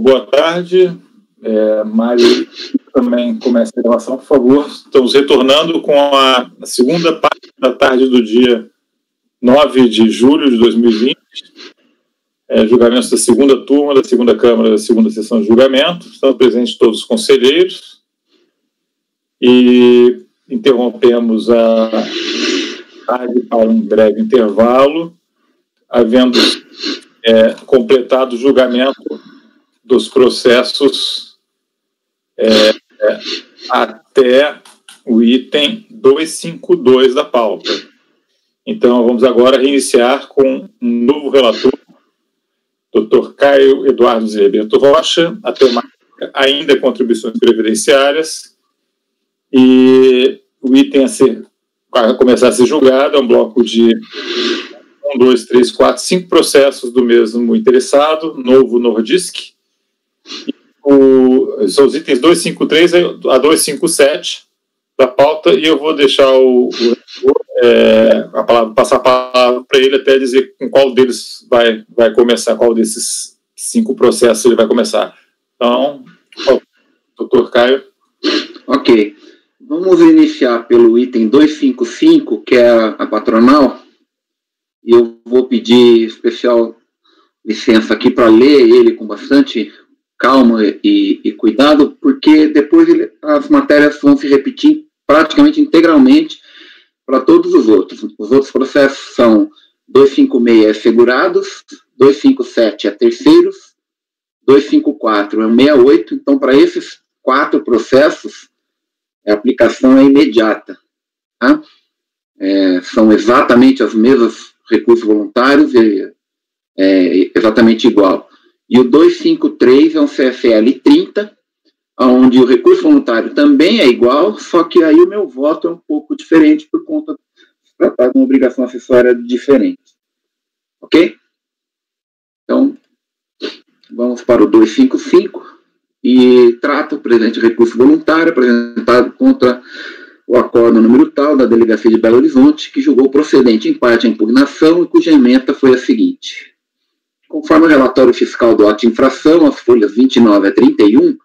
Boa tarde. Mário, também comece a gravação, por favor. Estamos retornando com a segunda parte da tarde do dia 9 de julho de 2020. Julgamentos da segunda turma, da segunda Câmara, da segunda sessão de julgamento. Estão presentes todos os conselheiros. E interrompemos a tarde para um breve intervalo, havendo completado o julgamento dos processos até o item 252 da pauta. Então, vamos agora reiniciar com um novo relator, Dr. Caio Eduardo Zerbeto Rocha, a temática ainda contribuições previdenciárias, e o item a começar a ser julgado é um bloco de 1, 2, 3, 4, 5 processos do mesmo interessado, Novo Nordisk. São os itens 253 a 257 da pauta, e eu vou deixar passar a palavra para ele até dizer com qual deles vai começar, qual desses 5 processos ele vai começar. Então, doutor Caio. Ok. Vamos iniciar pelo item 255, que é a patronal, e eu vou pedir especial licença aqui para ler ele com bastante calma e cuidado, porque depois as matérias vão se repetir praticamente integralmente para todos os outros. Os outros processos são 256 é segurados, 257 é terceiros, 254 é 68, então para esses 4 processos a aplicação é imediata. Tá? São exatamente os mesmos recursos voluntários, é exatamente igual. E o 253 é um CFL 30, onde o recurso voluntário também é igual, só que aí o meu voto é um pouco diferente por conta de tratar de uma obrigação acessória diferente. Ok? Então, vamos para o 255, e trata o presente recurso voluntário apresentado contra o acordo número tal da Delegacia de Belo Horizonte, que julgou procedente em parte a impugnação e cuja ementa foi a seguinte. Conforme o relatório fiscal do ato de infração, as folhas 29 a 31,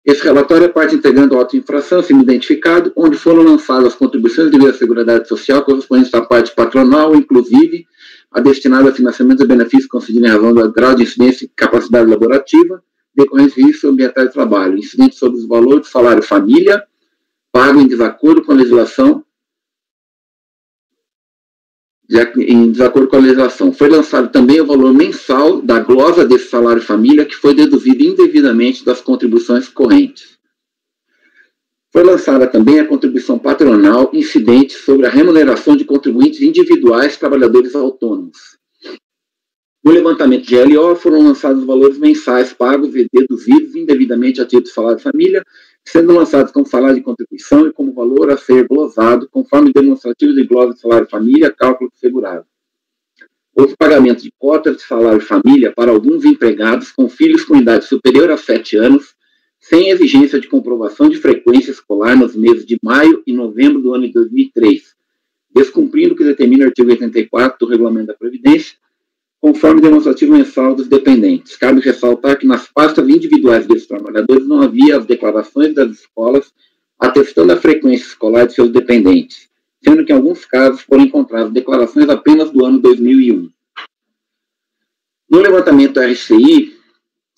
esse relatório é parte integrante do ato de infração, sendo identificado, onde foram lançadas as contribuições devidas à Seguridade Social correspondentes à parte patronal, inclusive a destinada a financiamento de benefícios concedidos em razão do grau de incidência e capacidade laborativa, decorrentes de riscos ambientais de trabalho, incidentes sobre os valores do salário família, pago em desacordo com a legislação, Foi lançado também o valor mensal da glosa desse salário família, que foi deduzido indevidamente das contribuições correntes. Foi lançada também a contribuição patronal incidente sobre a remuneração de contribuintes individuais trabalhadores autônomos. No levantamento de LO foram lançados os valores mensais pagos e deduzidos indevidamente a título de salário família, sendo lançados como salário de contribuição e como valor a ser glosado, conforme demonstrativo de glosa de salário família, cálculo segurado. Houve pagamento de cotas de salário família para alguns empregados com filhos com idade superior a 7 anos, sem exigência de comprovação de frequência escolar nos meses de maio e novembro do ano de 2003, descumprindo o que determina o artigo 84 do Regulamento da Previdência, conforme demonstrativo mensal dos dependentes. Cabe ressaltar que nas pastas individuais desses trabalhadores não havia as declarações das escolas atestando a frequência escolar de seus dependentes, sendo que em alguns casos foram encontradas declarações apenas do ano 2001. No levantamento da RCI,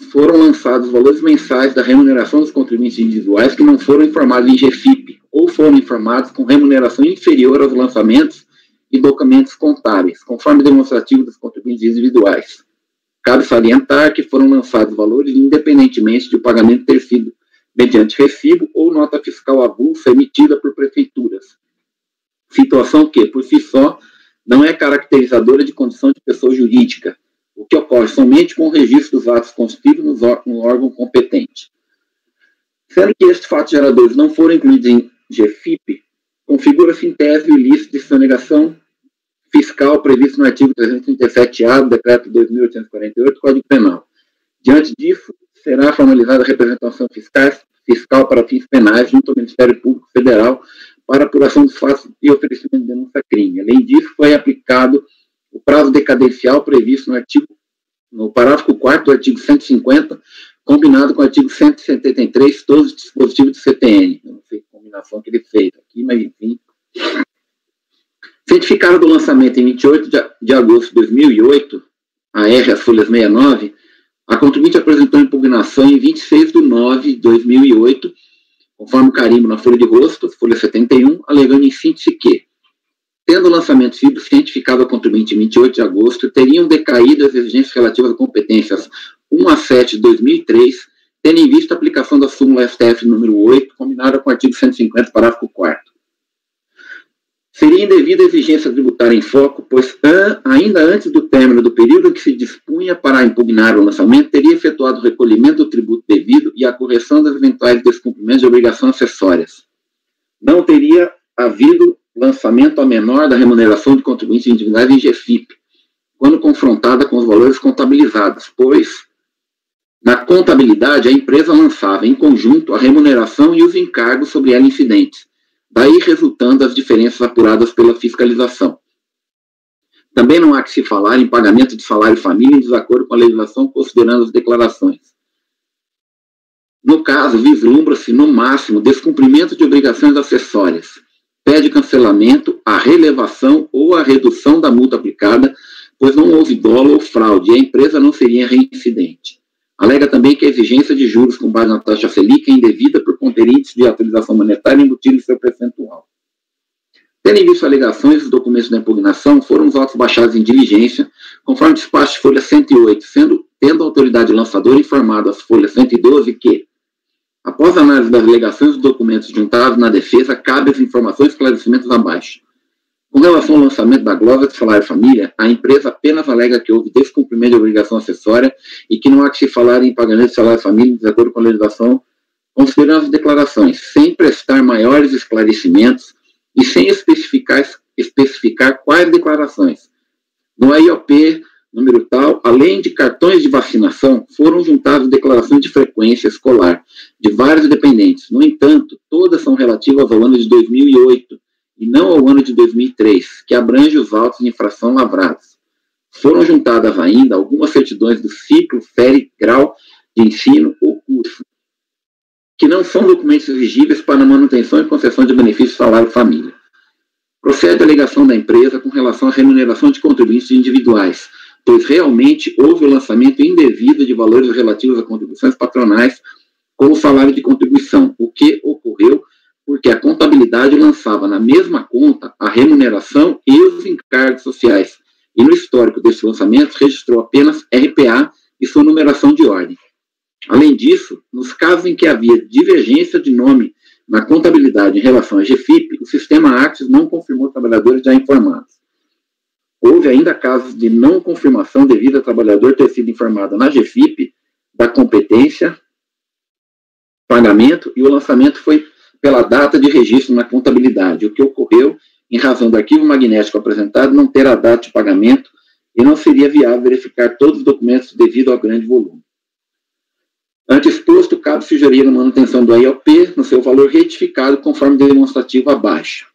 foram lançados valores mensais da remuneração dos contribuintes individuais que não foram informados em GFIP ou foram informados com remuneração inferior aos lançamentos e documentos contábeis, conforme demonstrativo dos contribuintes individuais. Cabe salientar que foram lançados valores independentemente de o pagamento ter sido mediante recibo ou nota fiscal avulsa emitida por prefeituras. Situação que, por si só, não é caracterizadora de condição de pessoa jurídica, o que ocorre somente com o registro dos atos constituídos no órgão competente. Sendo que estes fatos geradores não foram incluídos em GFIP, configura-se em tese o ilícito de sonegação fiscal previsto no artigo 337-A do Decreto 2.848 do Código Penal. Diante disso, será formalizada a representação fiscal para fins penais junto ao Ministério Público Federal para apuração dos fatos e oferecimento de denúncia-crime. Além disso, foi aplicado o prazo decadencial previsto no artigo no parágrafo 4º do artigo 150, combinado com o artigo 173, todos os dispositivos do CTN. Eu não sei que combinação que ele fez aqui, mas enfim. Certificado do lançamento em 28 de agosto de 2008, a R, as folhas 69, a contribuinte apresentou impugnação em 26 de 9 de 2008, conforme o carimbo na folha de rosto, folha 71, alegando em síntese que, tendo o lançamento sido cientificado a contribuinte em 28 de agosto, teriam decaído as exigências relativas a competências 1 a 7 de 2003, tendo em vista a aplicação da súmula STF número 8, combinada com o artigo 150, parágrafo 4º. Seria indevida a exigência tributária em foco, pois ainda antes do término do período em que se dispunha para impugnar o lançamento, teria efetuado o recolhimento do tributo devido e a correção das eventuais descumprimentos de obrigações acessórias. Não teria havido lançamento a menor da remuneração de contribuintes individuais em GFIP, quando confrontada com os valores contabilizados, pois, na contabilidade, a empresa lançava em conjunto a remuneração e os encargos sobre ela incidentes, daí resultando as diferenças apuradas pela fiscalização. Também não há que se falar em pagamento de salário família em desacordo com a legislação, considerando as declarações. No caso, vislumbra-se, no máximo, descumprimento de obrigações acessórias, pede cancelamento, a relevação ou a redução da multa aplicada, pois não houve dolo ou fraude e a empresa não seria reincidente. Alega também que a exigência de juros com base na taxa Selic é indevida por conter índice de atualização monetária embutido em seu percentual. Tendo em vista alegações, os documentos da impugnação foram os autos baixados em diligência, conforme despacho de folha 108, tendo a autoridade lançadora informado às folhas 112 que, após a análise das alegações dos documentos juntados na defesa, cabe as informações e esclarecimentos abaixo. Com relação ao lançamento da glória de salário família, a empresa apenas alega que houve descumprimento de obrigação acessória e que não há que se falar em pagamento de salário família de acordo com a legislação, considerando as declarações, sem prestar maiores esclarecimentos e sem especificar quais declarações. No IOP, número tal, além de cartões de vacinação, foram juntadas declarações de frequência escolar de vários dependentes. No entanto, todas são relativas ao ano de 2008, e não ao ano de 2003, que abrange os autos de infração lavrados. Foram juntadas ainda algumas certidões do ciclo, série, grau de ensino ou curso, que não são documentos exigíveis para a manutenção e concessão de benefício salário família. Procede a alegação da empresa com relação à remuneração de contribuintes individuais, pois realmente houve o lançamento indevido de valores relativos a contribuições patronais com o salário de contribuição, o que ocorreu porque a contabilidade lançava na mesma conta a remuneração e os encargos sociais, e no histórico desses lançamentos registrou apenas RPA e sua numeração de ordem. Além disso, nos casos em que havia divergência de nome na contabilidade em relação à GFIP, o sistema Axis não confirmou trabalhadores já informados. Houve ainda casos de não confirmação devido ao trabalhador ter sido informado na GFIP da competência, pagamento, e o lançamento foi pela data de registro na contabilidade, o que ocorreu em razão do arquivo magnético apresentado não ter a data de pagamento e não seria viável verificar todos os documentos devido ao grande volume. Ante exposto, cabe sugerir a manutenção do IOP no seu valor retificado conforme demonstrativo abaixo.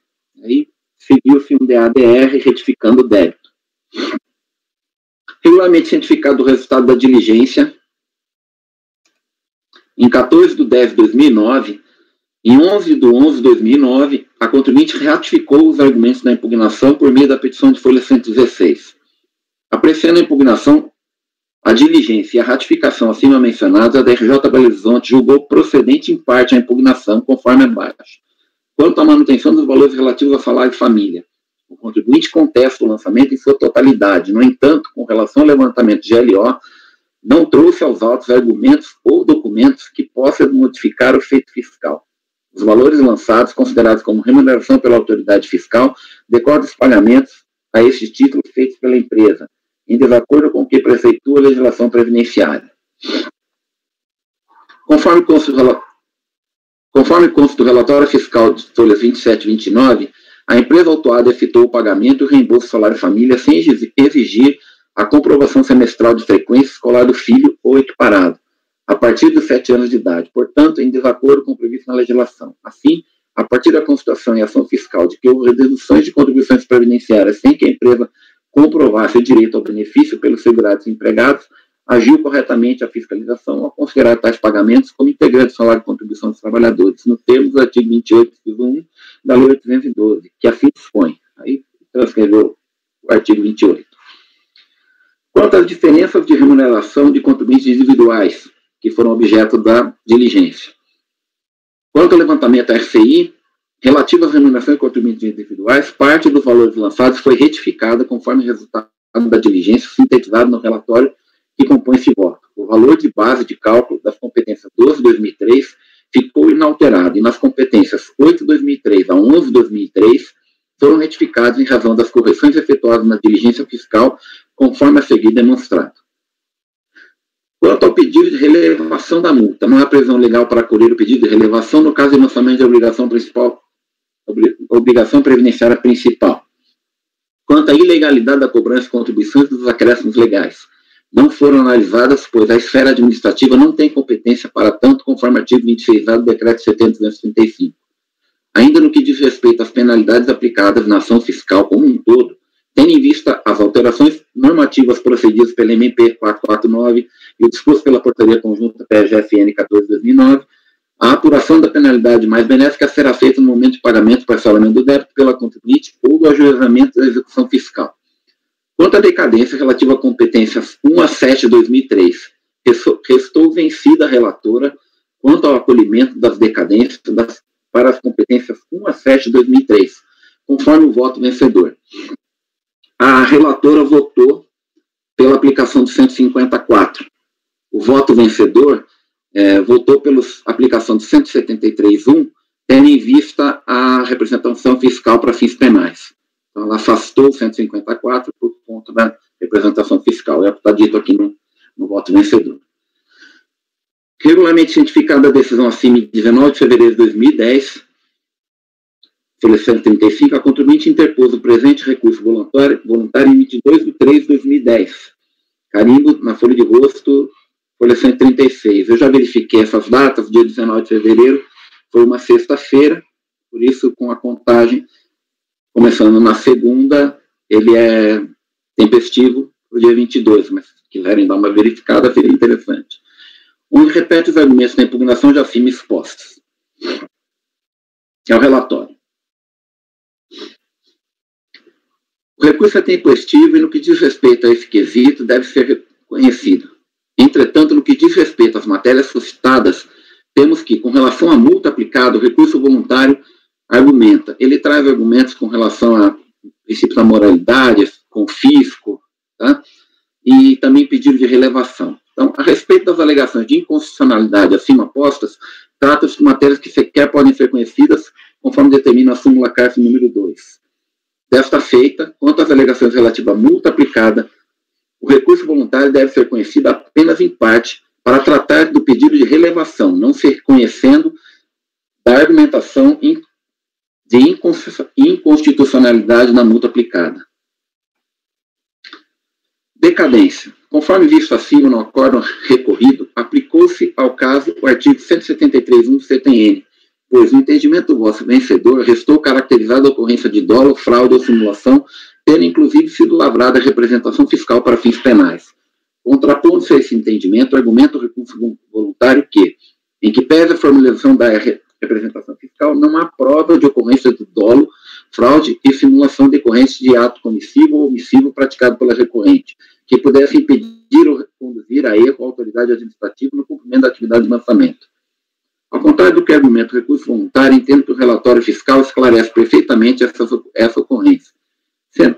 Aí seguiu-se um DADR retificando o débito. Regularmente cientificado do resultado da diligência, em 14 de 10 de 2009, em 11 de 11 de 2009, a contribuinte ratificou os argumentos da impugnação por meio da petição de folha 116. Apreciando a impugnação, a diligência e a ratificação acima mencionadas, a DRJ Belo Horizonte julgou procedente em parte a impugnação, conforme abaixo. Quanto à manutenção dos valores relativos ao salário de família, o contribuinte contesta o lançamento em sua totalidade. No entanto, com relação ao levantamento de GLO, não trouxe aos autos argumentos ou documentos que possam modificar o feito fiscal. Os valores lançados, considerados como remuneração pela autoridade fiscal, decorrem dos pagamentos a esses títulos feitos pela empresa, em desacordo com o que preceitua a legislação previdenciária. Conforme consta do relatório fiscal de folhas 27 e 29, a empresa autuada efetuou o pagamento e o reembolso do salário família sem exigir a comprovação semestral de frequência escolar do filho ou equiparado, a partir dos 7 anos de idade, portanto, em desacordo com o previsto na legislação. Assim, a partir da constatação e ação fiscal de que houve deduções de contribuições previdenciárias sem que a empresa comprovasse o direito ao benefício pelos segurados empregados, agiu corretamente a fiscalização ao considerar tais pagamentos como integrantes do salário de contribuição dos trabalhadores, no termos do artigo 28, inciso 1 da Lei 812, que assim dispõe. Aí transcreveu o artigo 28. Quanto às diferenças de remuneração de contribuintes individuais, que foram objeto da diligência. Quanto ao levantamento da RCI, relativo às remunerações de contribuintes individuais, parte dos valores lançados foi retificada conforme resultado da diligência sintetizado no relatório que compõe esse voto. O valor de base de cálculo das competências 12/2003 ficou inalterado, e nas competências 8/2003 a 11/2003 foram retificados em razão das correções efetuadas na diligência fiscal, conforme a seguir demonstrado. Quanto ao pedido de relevação da multa, não há previsão legal para acolher o pedido de relevação no caso de lançamento de obrigação previdenciária principal. Quanto à ilegalidade da cobrança de contribuições dos acréscimos legais, não foram analisadas, pois a esfera administrativa não tem competência para tanto, conforme o artigo 26A do Decreto 70.235. Ainda no que diz respeito às penalidades aplicadas na ação fiscal como um todo, tendo em vista as alterações normativas procedidas pela MP 449 e o disposto pela Portaria Conjunta PGFN 14/2009, a apuração da penalidade mais benéfica será feita no momento de pagamento parcelamento do débito pela contribuinte ou do ajuizamento da execução fiscal. Quanto à decadência relativa a competências 1 a 7/2003, restou vencida a relatora quanto ao acolhimento das decadências para as competências 1 a 7/2003, conforme o voto vencedor. A relatora votou pela aplicação do 154. O voto vencedor votou pela aplicação do 173.1, tendo em vista a representação fiscal para fins penais. Então, ela afastou o 154 por conta da representação fiscal. É o que está dito aqui no voto vencedor. Regularmente cientificada a decisão acima de 19 de fevereiro de 2010, folha 135, a contribuinte interpôs o presente recurso voluntário em 22 de 3 de 2010. Carimbo na folha de rosto, folha 136. Eu já verifiquei essas datas, dia 19 de fevereiro foi uma sexta-feira, por isso, com a contagem começando na segunda, ele é tempestivo para o dia 22, mas se quiserem dar uma verificada, seria interessante. Onde repete os argumentos da impugnação já acima expostos. É o relatório. O recurso é tempestivo e, no que diz respeito a esse quesito, deve ser reconhecido. Entretanto, no que diz respeito às matérias suscitadas, temos que, com relação à multa aplicada, o recurso voluntário argumenta. Ele traz argumentos com relação a princípios da moralidade, confisco, tá? E também pedido de relevação. Então, a respeito das alegações de inconstitucionalidade acima postas, trata-se de matérias que sequer podem ser conhecidas, conforme determina a súmula CARF número 2. Desta feita, quanto às alegações relativas à multa aplicada, o recurso voluntário deve ser conhecido apenas em parte para tratar do pedido de relevação, não se reconhecendo da argumentação de inconstitucionalidade na multa aplicada. Decadência. Conforme visto acima no acórdão recorrido, aplicou-se ao caso o artigo 173.1 do CTN, pois no entendimento do vosso vencedor restou caracterizada a ocorrência de dolo, fraude ou simulação, tendo inclusive sido lavrada a representação fiscal para fins penais. Contrapondo-se a esse entendimento, argumenta o recurso voluntário que, em que pese a formalização da representação fiscal, não há prova de ocorrência de dolo, fraude e simulação decorrentes de ato comissivo ou omissivo praticado pela recorrente, que pudesse impedir ou conduzir a erro a autoridade administrativa no cumprimento da atividade de lançamento. Ao contrário do que argumenta o recurso voluntário, entendo que o relatório fiscal esclarece perfeitamente essa ocorrência. Sendo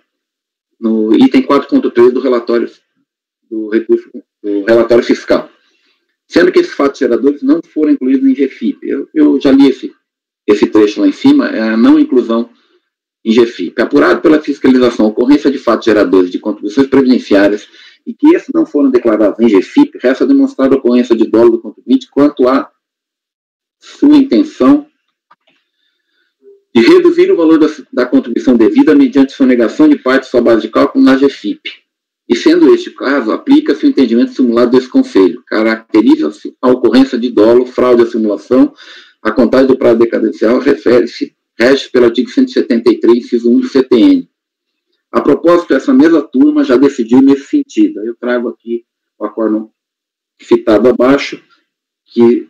no item 4.3 do relatório fiscal. Sendo que esses fatos geradores não foram incluídos em GFIP. Eu já li esse trecho lá em cima, é a não inclusão em GFIP. Apurado pela fiscalização a ocorrência de fatos geradores de contribuições previdenciárias e que esses não foram declarados em GFIP, resta demonstrada a ocorrência de dolo do contribuinte quanto à sua intenção de reduzir o valor da contribuição devida mediante sonegação de parte de sua base de cálculo na GFIP. E sendo este o caso, aplica-se o entendimento simulado desse conselho. Caracteriza-se a ocorrência de dolo, fraude ou simulação, a contagem do prazo decadencial rege pelo artigo 173, inciso 1 do CTN. A propósito, essa mesma turma já decidiu nesse sentido. Eu trago aqui o acórdão citado abaixo, que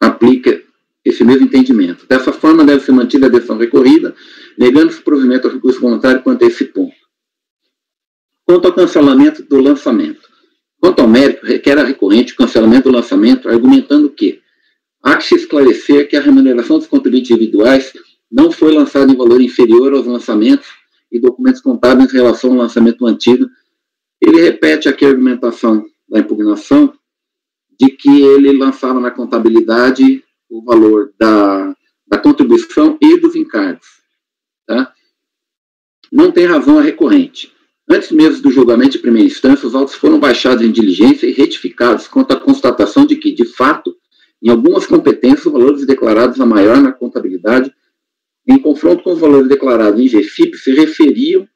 aplica esse mesmo entendimento. Dessa forma, deve ser mantida a decisão recorrida, negando-se o provimento ao recurso voluntário quanto a esse ponto. Quanto ao cancelamento do lançamento. Quanto ao mérito, requer a recorrente o cancelamento do lançamento, argumentando que há que se esclarecer que a remuneração dos contribuintes individuais não foi lançada em valor inferior aos lançamentos e documentos contábeis em relação ao lançamento mantido. Ele repete aqui a argumentação da impugnação de que ele lançava na contabilidade o valor da contribuição e dos encargos. Tá? Não tem razão a recorrente. Antes mesmo do julgamento de primeira instância, os autos foram baixados em diligência e retificados quanto à constatação de que, de fato, em algumas competências, os valores declarados a maior na contabilidade, em confronto com os valores declarados em GFIP, se referiam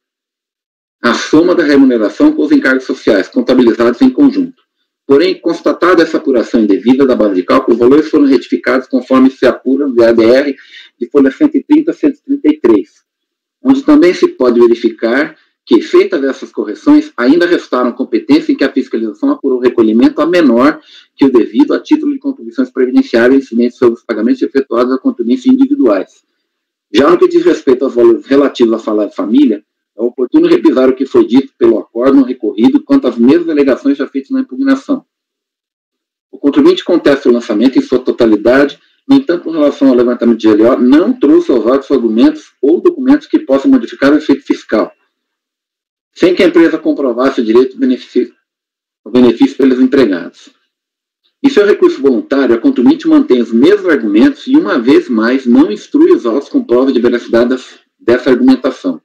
à soma da remuneração com os encargos sociais, contabilizados em conjunto. Porém, constatada essa apuração indevida da base de cálculo, os valores foram retificados conforme se apura no ADR de folha 130 a 133, onde também se pode verificar que, feitas essas correções, ainda restaram competência em que a fiscalização apurou o recolhimento a menor que o devido a título de contribuições previdenciárias incidentes sobre os pagamentos efetuados a contribuintes individuais. Já no que diz respeito aos valores relativos à salário de família, é oportuno revisar o que foi dito pelo acórdão recorrido quanto às mesmas alegações já feitas na impugnação. O contribuinte contesta o lançamento em sua totalidade, no entanto, com relação ao levantamento de GLO, não trouxe aos autos argumentos ou documentos que possam modificar o efeito fiscal, sem que a empresa comprovasse o direito ao benefício pelos empregados. Em seu recurso voluntário, a contribuinte mantém os mesmos argumentos e, uma vez mais, não instrui os autos com prova de veracidade dessa argumentação.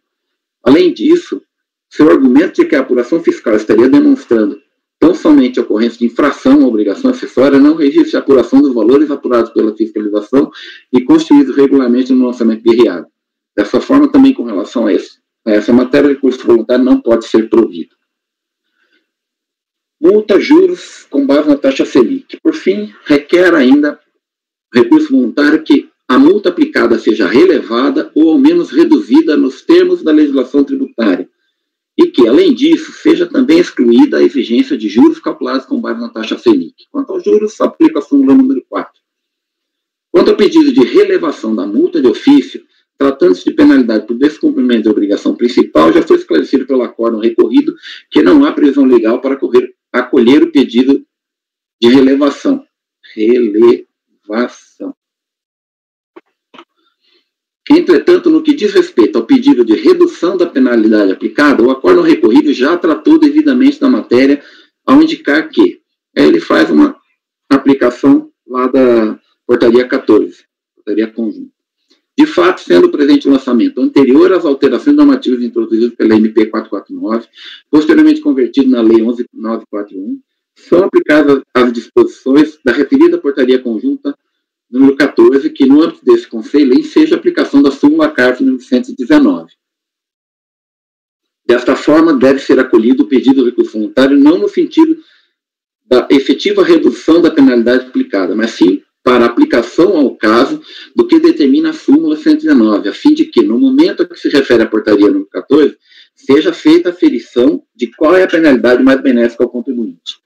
Além disso, seu argumento de que a apuração fiscal estaria demonstrando tão somente a ocorrência de infração à obrigação acessória não registra a apuração dos valores apurados pela fiscalização e constituídos regularmente no lançamento guerreado. Dessa forma, também com relação a essa matéria, o recurso voluntário não pode ser provido. Multa, juros com base na taxa Selic. Por fim, requer ainda recurso voluntário que a multa aplicada seja relevada ou ao menos reduzida nos termos da legislação tributária e que, além disso, seja também excluída a exigência de juros calculados com base na taxa Selic. Quanto aos juros, aplica a súmula número 4. Quanto ao pedido de relevação da multa de ofício, tratando-se de penalidade por descumprimento de obrigação principal, já foi esclarecido pelo acórdão recorrido que não há previsão legal para acolher o pedido de relevação. Entretanto, no que diz respeito ao pedido de redução da penalidade aplicada, o acórdão recorrido já tratou devidamente da matéria, ao indicar que ele faz uma aplicação lá da portaria 14, portaria conjunta. De fato, sendo o presente lançamento anterior às alterações normativas introduzidas pela MP 449, posteriormente convertido na Lei 11.941, são aplicadas as disposições da referida portaria conjunta número 14, que no âmbito desse conselho enseja a aplicação da súmula CARF número 119. Desta forma, deve ser acolhido o pedido do recurso voluntário não no sentido da efetiva redução da penalidade aplicada, mas sim para aplicação ao caso do que determina a súmula 119, a fim de que, no momento a que se refere à portaria número 14, seja feita a aferição de qual é a penalidade mais benéfica ao contribuinte.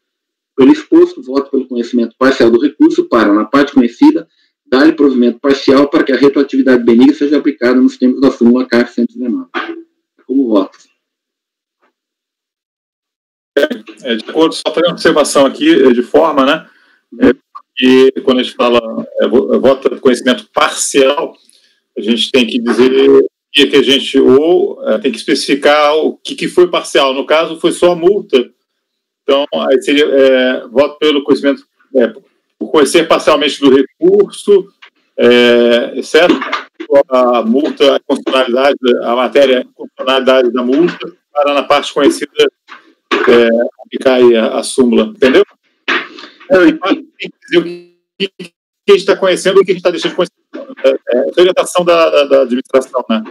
Pelo exposto, voto pelo conhecimento parcial do recurso para, na parte conhecida, dar-lhe provimento parcial para que a retroatividade benigna seja aplicada nos termos da súmula CARF 119. Como voto? De acordo, só fazer uma observação aqui, de forma, né? E quando a gente fala voto de conhecimento parcial, a gente tem que dizer que a gente tem que especificar o que foi parcial. No caso, foi só a multa. Então, aí seria voto pelo conhecimento, por conhecer parcialmente do recurso, exceto a multa, a constitucionalidade, a matéria, a constitucionalidade da multa, para na parte conhecida aplicar aí a súmula. Entendeu? Tem que dizer o que a gente está conhecendo e o que a gente está deixando de conhecer. É orientação da administração, né?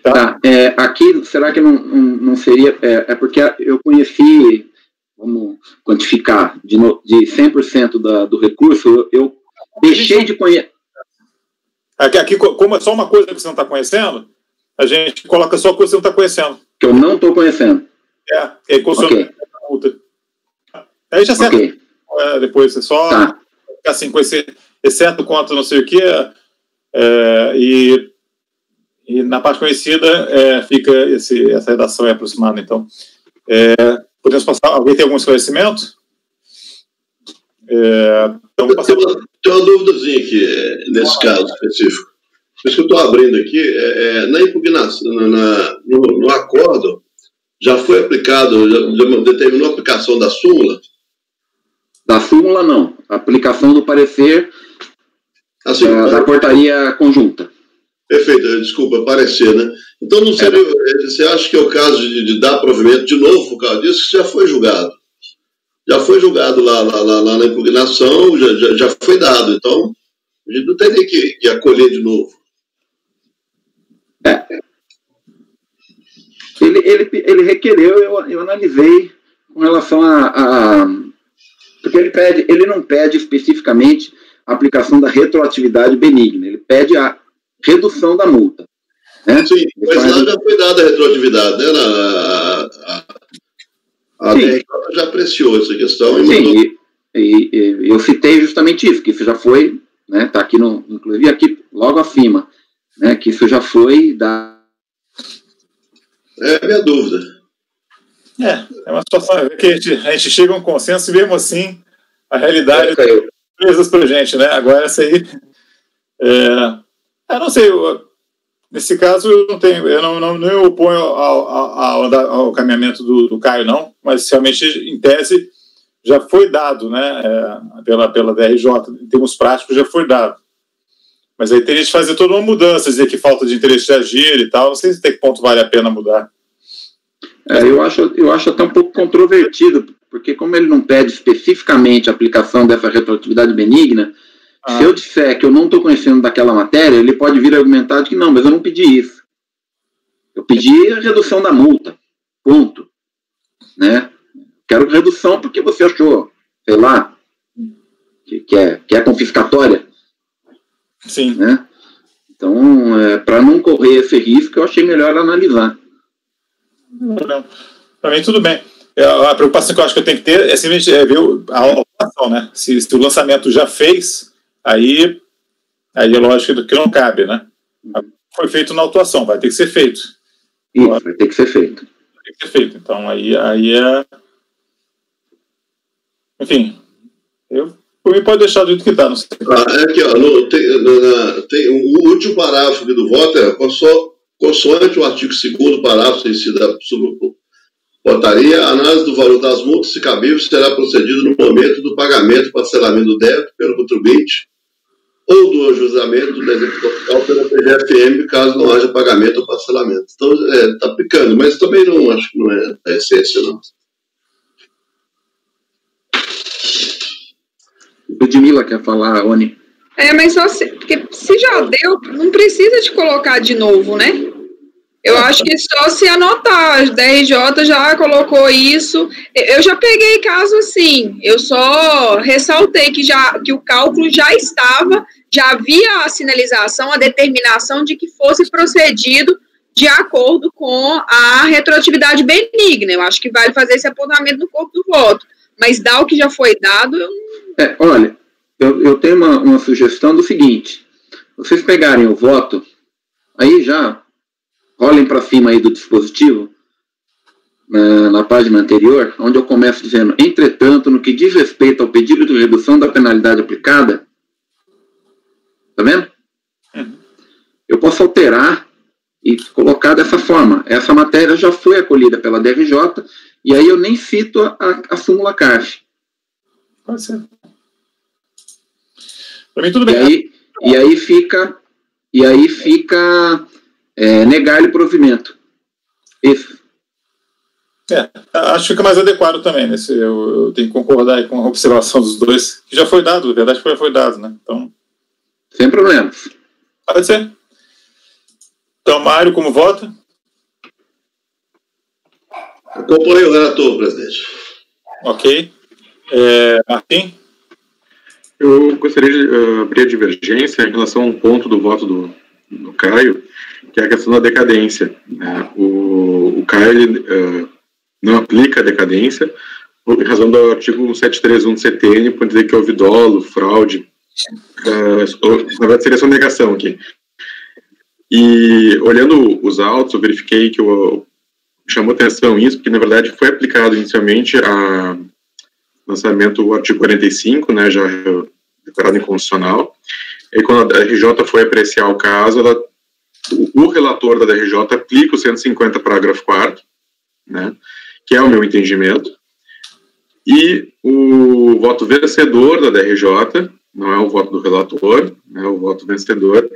Tá. Aqui, será que não seria... É porque eu conheci, vamos quantificar, de 100% do recurso, eu deixei de conhecer... Aqui, como é só uma coisa que você não está conhecendo, a gente coloca só a coisa que você não está conhecendo. Que eu não estou conhecendo. Okay. Okay. Aí já acerta. Okay. Depois você só fica assim com esse exceto contra não sei o que, e na parte conhecida fica essa redação aproximada. Então, podemos passar. Alguém tem algum esclarecimento? Então, tem uma dúvidazinha aqui nesse caso específico. Por isso que eu estou abrindo aqui, na impugnação, no acordo, já foi aplicado, já determinou a aplicação da súmula? Da súmula, não. A aplicação do parecer assim, da portaria conjunta. Perfeito, desculpa, parecer, né? Então, não seria, você acha que é o caso de dar provimento de novo por causa disso? Já foi julgado. Já foi julgado lá na impugnação, já foi dado. Então, a gente não tem nem que acolher de novo. Ele requereu, eu analisei com relação porque ele não pede especificamente a aplicação da retroatividade benigna, ele pede a redução da multa. Né? Sim, mas lá já foi dada a retroatividade, né? A DRJ já apreciou essa questão e mandou. Sim, e eu citei justamente isso, que isso já foi, né? Está aqui, inclusive aqui logo acima, né? Que isso já foi da. É a minha dúvida. É uma situação que a gente chega a um consenso e mesmo assim a realidade surpresas pra gente, né? Agora essa aí não sei, nesse caso eu não me oponho ao caminhamento do Caio, não, mas realmente em tese já foi dado, né? Pela DRJ, em termos práticos já foi dado. Mas aí teria de fazer toda uma mudança, dizer que falta de interesse de agir e tal. Não sei se até que ponto vale a pena mudar. Eu acho até um pouco controvertido, porque como ele não pede especificamente a aplicação dessa retroatividade benigna, se eu disser que eu não estou conhecendo daquela matéria, ele pode vir argumentar de que não, mas eu não pedi isso. Eu pedi a redução da multa. Ponto. Né? Quero redução porque você achou, sei lá, que é confiscatória. Sim. Né? Então, para não correr esse risco, eu achei melhor analisar. Para mim, tudo bem. A preocupação que eu acho que eu tenho que ter é simplesmente ver a ocupação, né? Se o lançamento já fez, aí é lógico que não cabe, né? Foi feito na autuação, vai ter que ser feito. Isso, vai ter que ser feito. Vai ter que ser feito. Então, aí enfim, por mim pode deixar do jeito que está. Não sei. Aqui, ó, tem o último parágrafo aqui do voto consoante o artigo 2º parágrafo da portaria, a análise do valor das multas, se cabível, será procedida no momento do pagamento, parcelamento do débito pelo contribuinte ou do ajuizamento do executor fiscal pela PGFM, caso não haja pagamento ou parcelamento. Então, está aplicando, mas também não acho que não é a essência, não. Ludmila quer falar, Rony? Mas só porque se já deu, não precisa de colocar de novo, né? Eu acho que só se anotar, a DRJ já colocou isso. Eu já peguei caso assim, eu só ressaltei que o cálculo já estava, já havia a sinalização, a determinação de que fosse procedido de acordo com a retroatividade benigna. Eu acho que vale fazer esse apontamento no corpo do voto. Mas dar o que já foi dado, eu não... Olha, eu tenho uma sugestão do seguinte: vocês pegarem o voto, aí já rolem para cima aí do dispositivo, na página anterior, onde eu começo dizendo: entretanto, no que diz respeito ao pedido de redução da penalidade aplicada, tá vendo? Eu posso alterar e colocar dessa forma. Essa matéria já foi acolhida pela DRJ, e aí eu nem cito a súmula CARF. Pode ser. Para mim, tudo bem. E aí fica negar-lhe provimento. Isso. Acho que fica mais adequado também. Eu tenho que concordar com a observação dos dois, que já foi dado, na verdade foi dado, né? Então, sem problemas. Pode ser. Então, Mário, como vota? Acompanho o relator, presidente. Ok. Martim? Eu gostaria de abrir a divergência em relação a um ponto do voto do Caio, que é a questão da decadência. O Caio ele, não aplica a decadência, em razão do artigo 1731 do CTN, pode dizer que houve dolo, fraude, na verdade seria sonegação aqui. E olhando os autos, eu verifiquei que chamou atenção isso, porque na verdade foi aplicado inicialmente a lançamento do artigo 45, né, já declarado inconstitucional, e quando a DRJ foi apreciar o caso, o relator da DRJ aplica o 150 parágrafo 4º, né, que é o meu entendimento, e o voto vencedor da DRJ, não é o voto do relator, né, o voto vencedor,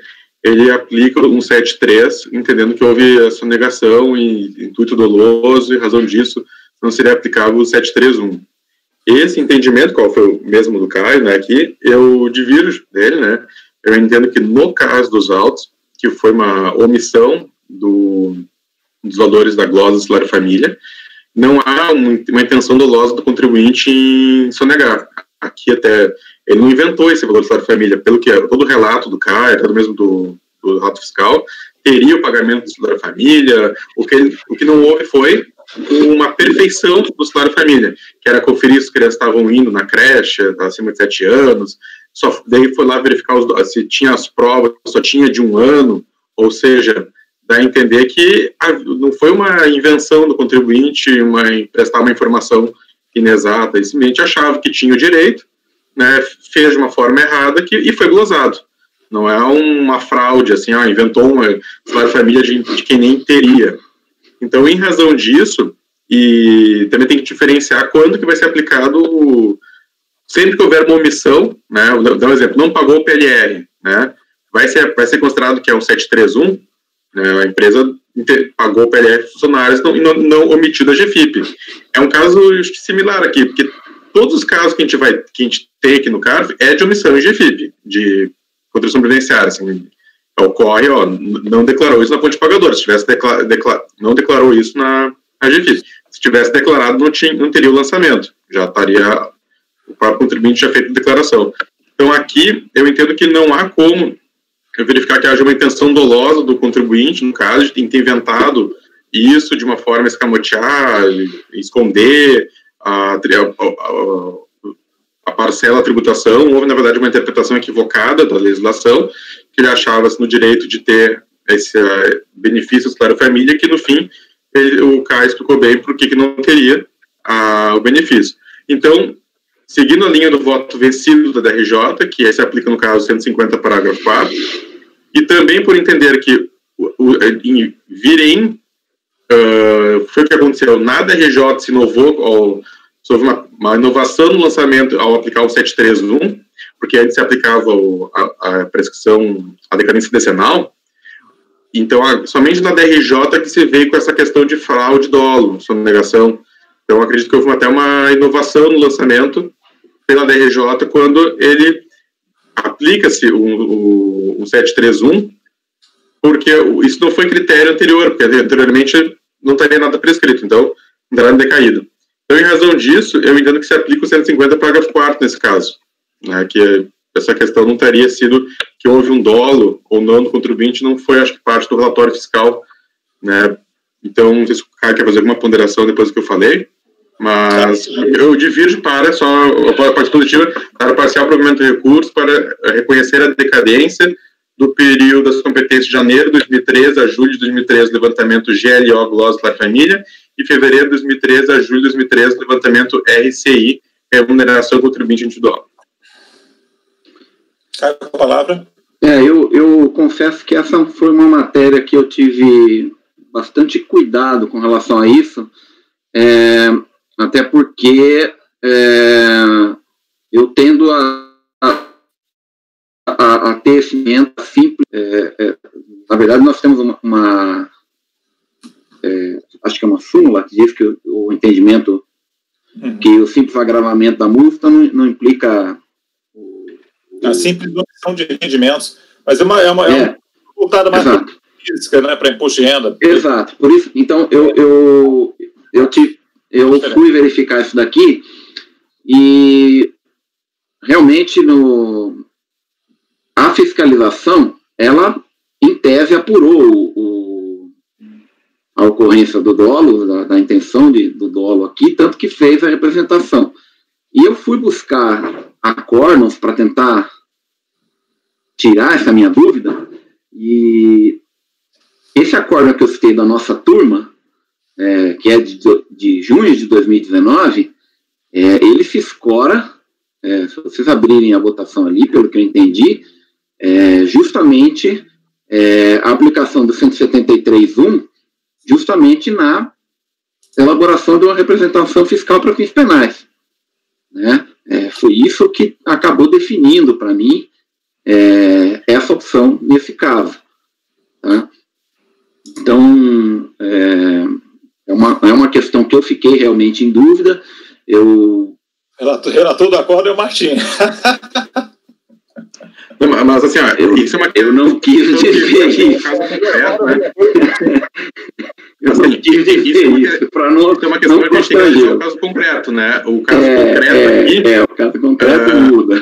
ele aplica o 173, entendendo que houve a sonegação e intuito doloso, e em razão disso não seria aplicável o 731. Esse entendimento, qual foi o mesmo do Caio, né, aqui, eu divirjo dele, né, eu entendo que no caso dos autos, que foi uma omissão dos valores da glosa do salário família, não há uma intenção dolosa do contribuinte em sonegar. Aqui até, ele não inventou esse valor do salário família, pelo que todo o relato do Caio, até mesmo do relato fiscal, teria o pagamento do salário família, o que não houve foi uma perfeição do salário família, que era conferir se as crianças estavam indo na creche, acima de 7 anos, daí foi lá verificar se tinha as provas, só tinha de 1 ano, ou seja, dá a entender que não foi uma invenção do contribuinte, prestar uma informação inexata, ele simplesmente achava que tinha o direito, né, fez de uma forma errada e foi glosado. Não é uma fraude, assim, inventou uma salário família de quem nem teria. Então, em razão disso, e também tem que diferenciar quando que vai ser aplicado, sempre que houver uma omissão, né, vou dar um exemplo, não pagou o PLR, né, vai ser considerado que é um 731, né, a empresa pagou o PLR para funcionários e não omitiu a GFIP. É um caso similar aqui, porque todos os casos que a gente tem aqui no CARF é de omissão em GFIP, de contribuição previdenciária, assim, ocorre, não declarou isso na fonte pagadora, se tivesse não declarou isso na GFIP. Se tivesse declarado, não teria o lançamento, já estaria, o próprio contribuinte já feito a declaração. Então, aqui, eu entendo que não há como verificar que haja uma intenção dolosa do contribuinte, no caso, de ter inventado isso de uma forma escamotear, esconder a parcela da tributação. Houve, na verdade, uma interpretação equivocada da legislação, que ele achava-se no direito de ter esse benefício do salário família, que, no fim, o Caio explicou bem por que não teria o benefício. Então, seguindo a linha do voto vencido da DRJ, que se aplica no caso 150 parágrafo 4, e também por entender que em Virem foi o que aconteceu, na DRJ se inovou, houve uma inovação no lançamento ao aplicar o 731, porque antes se aplicava a prescrição, a decadência decenal. Então, somente na DRJ que se veio com essa questão de fraude, dolo, sonegação. Então, acredito que houve até uma inovação no lançamento pela DRJ quando ele aplica-se o 731, porque isso não foi critério anterior, porque anteriormente não estaria nada prescrito, então não estaria decaído. Então, em razão disso, eu entendo que se aplica o 150 parágrafo 4º nesse caso, né, que essa questão não teria sido que houve um dolo ou não do contribuinte, não foi, acho que, parte do relatório fiscal, né. Então, não sei se o Caio quer fazer alguma ponderação depois do que eu falei, mas eu divirjo para a parte positiva, para parcial provimento de recursos, para reconhecer a decadência do período das competências de janeiro de 2013 a julho de 2013, levantamento GLO, glosa da família, e fevereiro de 2013 a julho de 2013, levantamento RCI, remuneração contribuinte individual. Caio, com a palavra. Eu confesso que essa foi uma matéria que eu tive bastante cuidado com relação a isso, até porque eu tendo a ter esse momento simples. Na verdade, nós temos acho que é uma súmula que diz que o entendimento que o simples agravamento da multa não implica a simples omissão de rendimentos, mas é uma voltada mais física, né, para imposto de renda. Exato, por isso, então eu fui verificar isso daqui e realmente a fiscalização, ela em tese apurou a ocorrência do dolo, da intenção do dolo aqui, tanto que fez a representação. E eu fui buscar acórdãos para tentar tirar essa minha dúvida, e esse acórdão que eu citei da nossa turma, que é de junho de 2019, ele se escora, se vocês abrirem a votação ali, pelo que eu entendi, justamente a aplicação do 173.1, justamente na elaboração de uma representação fiscal para fins penais, né? Foi isso que acabou definindo para mim essa opção nesse caso, tá? Então, é uma questão que eu fiquei realmente em dúvida. Relator do acordo é o Martim. Mas assim, eu não quis dizer isso. Eu não quis dizer isso, para não ter uma questão de chegar ao caso concreto, né? O caso concreto aqui... o caso concreto muda.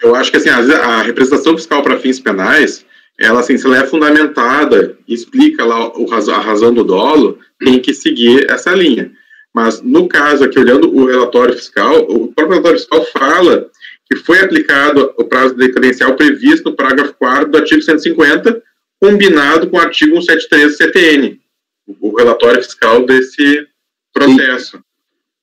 Eu acho que assim, às vezes, a representação fiscal para fins penais, ela, assim, se ela é fundamentada e explica lá a razão do dolo, tem que seguir essa linha. Mas, no caso aqui, olhando o relatório fiscal, o próprio relatório fiscal fala que foi aplicado o prazo decadencial previsto no parágrafo 4º do artigo 150, combinado com o artigo 173 do CTN, o relatório fiscal desse processo.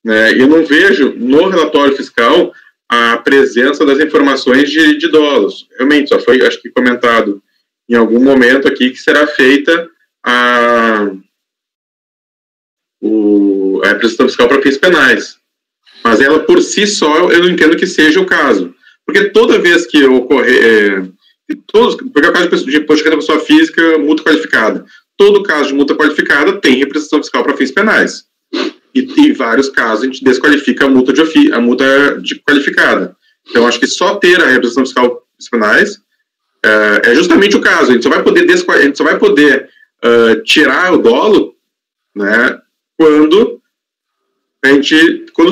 Né? E eu não vejo no relatório fiscal a presença das informações de dolos. Realmente, só foi, acho que, comentado em algum momento aqui que será feita a representação fiscal para fins penais. Mas ela, por si só, eu não entendo que seja o caso. Porque toda vez que ocorrer... porque é o caso de imposto de renda da pessoa física, multa qualificada. Todo caso de multa qualificada tem representação fiscal para fins penais. E em vários casos a gente desqualifica a multa qualificada. Então, acho que só ter a representação fiscal para fins penais é justamente o caso. A gente só vai poder tirar o dolo, né, quando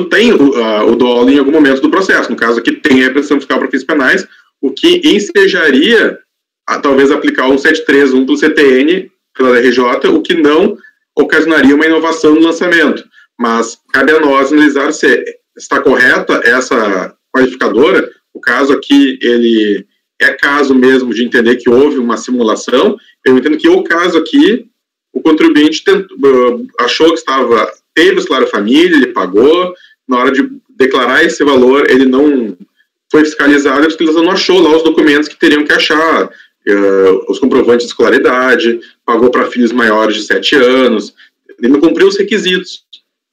tem o dolo em algum momento do processo. No caso aqui, tem a representação fiscal para fins penais, o que ensejaria talvez aplicar o 173.1 pelo CTN, pela RJ, o que não ocasionaria uma inovação no lançamento. Mas cabe a nós analisar se está correta essa qualificadora. O caso aqui, ele é caso mesmo de entender que houve uma simulação. Eu entendo que o caso aqui, o contribuinte achou que teve o salário família, ele pagou, na hora de declarar esse valor, ele não foi fiscalizado, a fiscalização não achou lá os documentos que teriam que achar, os comprovantes de escolaridade, pagou para filhos maiores de 7 anos, ele não cumpriu os requisitos.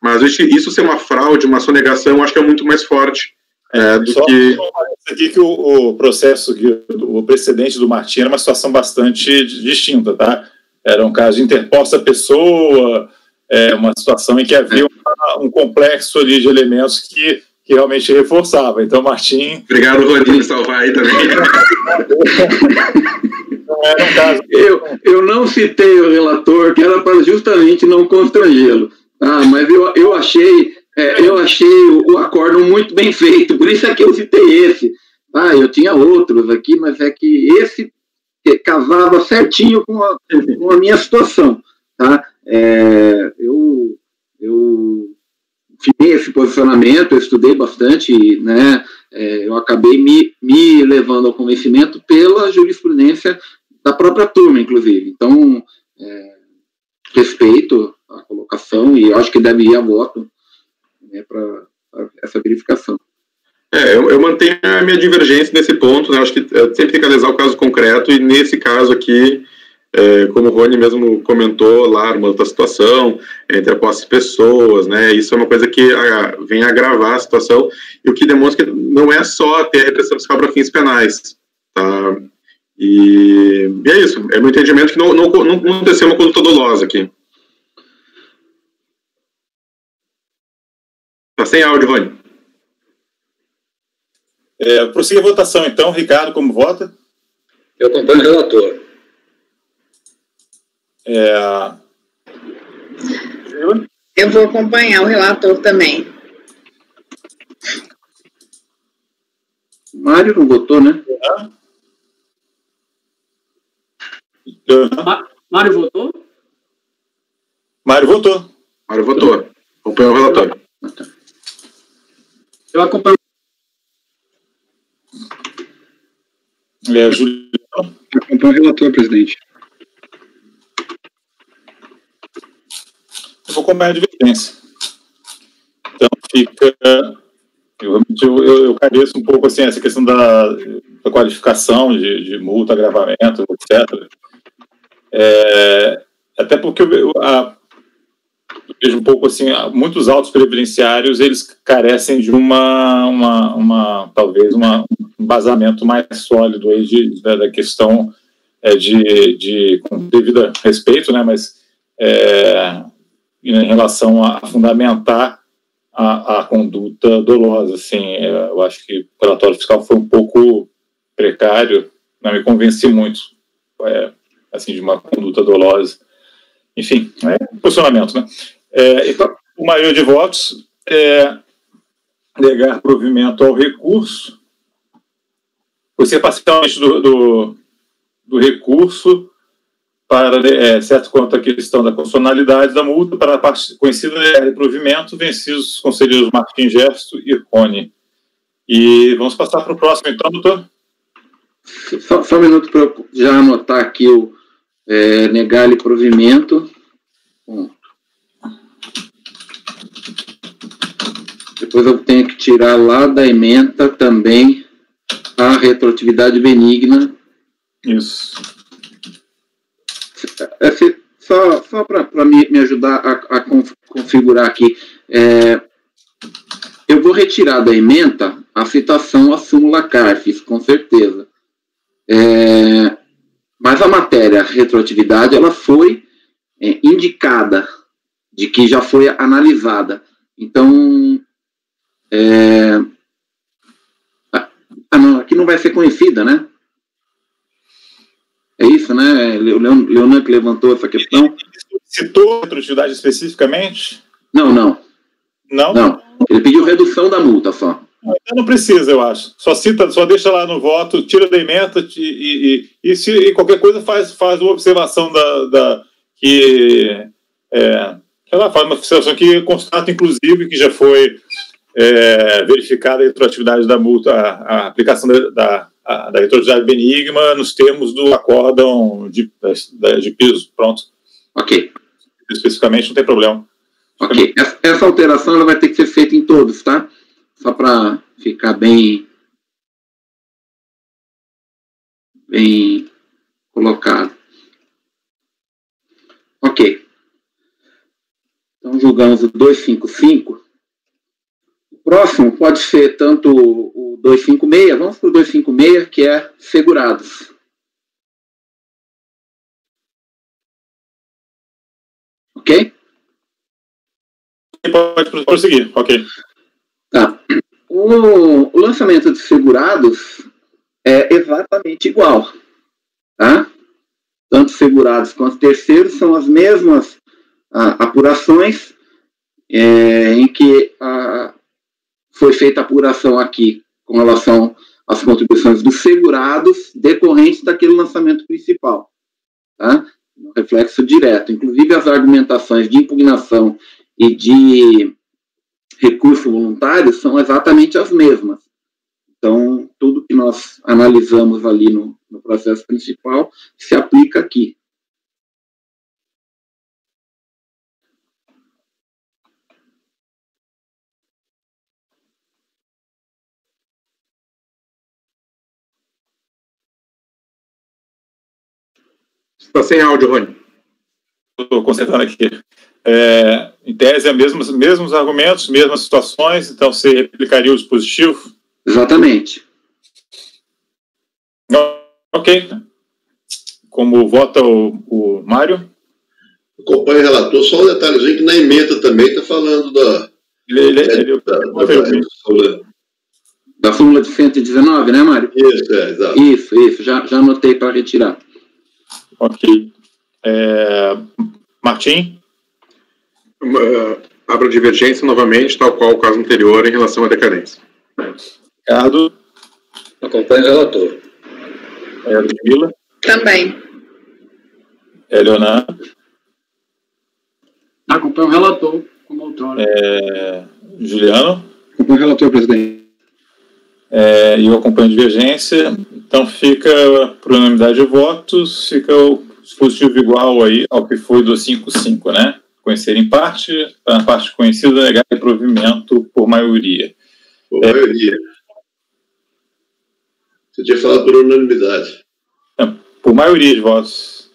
Mas isso ser uma fraude, uma sonegação, acho que é muito mais forte do que... Aqui que o processo, o precedente do Martim era uma situação bastante distinta, tá? Era um caso de interposta pessoa, uma situação em que havia um complexo ali de elementos que realmente reforçava. Então, Martim... Obrigado, Rodrigo, salvar aí também. Não era um caso... Eu não citei o relator, que era para justamente não constrangê-lo. Mas eu achei o acórdão muito bem feito, por isso é que eu citei esse. Eu tinha outros aqui, mas é que esse casava certinho com a minha situação. Tá? Eu fiz esse posicionamento, eu estudei bastante, né? Eu acabei me levando ao convencimento pela jurisprudência da própria turma, inclusive. Então, respeito a colocação e acho que deve ir a voto, né, para essa verificação. Eu mantenho a minha divergência nesse ponto, né? Acho que sempre tem que analisar o caso concreto, e nesse caso aqui, como o Rony mesmo comentou lá, uma outra situação, entre posses pessoas, né? Isso é uma coisa que vem agravar a situação, e o que demonstra que não é só ter a repressão fiscal para fins penais, tá? E é isso, é meu entendimento que não aconteceu uma conduta dolosa aqui. Tá sem áudio, Rony. Prossiga a votação, então. Ricardo, como vota? Eu acompanho o relator. Eu vou acompanhar o relator também. Mário não votou, né? Mário votou? Mário votou. Mário votou. Acompanhou o relatório. Eu acompanho. Juliano. Acompanho o relator, presidente. Eu vou acompanhar a divergência. Então, fica... Eu careço um pouco assim, essa questão da qualificação de multa, agravamento, etc. Até porque eu vejo um pouco assim, muitos autos previdenciários, eles carecem de talvez um embasamento mais sólido aí da questão com devido respeito, né, mas em relação a fundamentar a conduta dolosa, assim, eu acho que o relatório fiscal foi um pouco precário, não me convenci muito, assim, de uma conduta dolosa. Enfim, posicionamento, né? Então, a maioria de votos negar provimento ao recurso, por ser parcialmente do recurso para, certo quanto à questão da constitucionalidade da multa, para a parte conhecida de provimento, vencidos os conselheiros Martim Gesto e Rony. E vamos passar para o próximo, então, doutor? Só um minuto para eu já anotar aqui o negar-lhe provimento. Depois eu tenho que tirar lá da ementa também a retroatividade benigna. Isso. Só para me ajudar a configurar aqui, eu vou retirar da ementa a citação à súmula CARFES, com certeza. Mas a matéria retroatividade, ela foi indicada, de que já foi analisada. Então, não, aqui não vai ser conhecida, né? É isso, né? Leonan que levantou essa questão. Citou a retroatividade especificamente? Não. Ele pediu redução da multa só. Então não precisa, eu acho. Só deixa lá no voto, tira da ementa e se qualquer coisa faz uma observação faz uma observação que constata, inclusive, que já foi verificada a retroatividade da multa, a aplicação da retroatividade benigna nos termos do acórdão de piso. Pronto. Ok. Especificamente não tem problema. Ok. Essa alteração ela vai ter que ser feita em todos, tá? Só para ficar bem colocado. Ok. Então, julgamos o 255. O próximo pode ser tanto o 256, vamos para o 256, que é segurados. Ok? Pode prosseguir, ok. Tá. O lançamento de segurados é exatamente igual. Tá? Tanto segurados quanto terceiros são as mesmas apurações em que foi feita a apuração aqui com relação às contribuições dos segurados decorrentes daquele lançamento principal. Tá? Um reflexo direto. Inclusive, as argumentações de impugnação e de recurso voluntário são exatamente as mesmas. Então, tudo que nós analisamos ali no processo principal se aplica aqui. Está sem áudio, Rony. Estou concentrando aqui. Em tese, mesmos argumentos, mesmas situações, então você replicaria o dispositivo? Exatamente. Ok. Como vota o Mário? Acompanha o relator, só um detalhezinho que na emenda também está falando da súmula de 119, né, Mário? Isso, exato. Isso, já anotei para retirar. Ok. Martim? Abro divergência novamente, tal qual o caso anterior, em relação à decadência. Ricardo? Acompanho o relator. Ludmila? Também. Leonan? Acompanho o relator como autor. Juliano? Acompanho o relator, presidente. E eu acompanho a divergência. Então fica, por unanimidade de votos, fica o dispositivo igual aí ao que foi do 5.5, né? Conhecer em parte, na parte conhecida, negar o provimento por maioria. Por maioria. Você tinha falado por unanimidade. Por maioria de votos.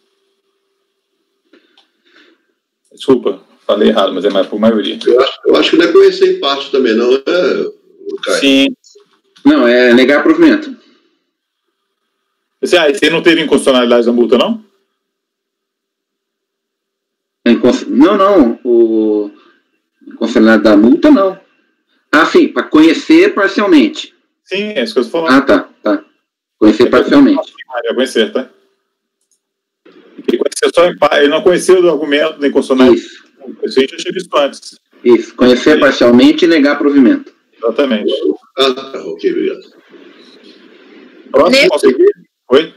Desculpa, falei errado, mas é mais por maioria. Eu acho que não é conhecer em parte também, não, é, Caio? Sim. Não, é negar provimento. Você não teve inconstitucionalidade da multa, não? Não. O inconstitucionalidade da multa, não. Sim, para conhecer parcialmente. Sim, é isso que eu estou falando. Tá. Conhecer parcialmente. Conhecer, tá? Ele não conheceu do argumento da inconstitucionalidade. Isso. Isso a gente tinha visto antes. Isso, conhecer parcialmente e negar provimento. Exatamente. Ok, obrigado. Próximo, Oi?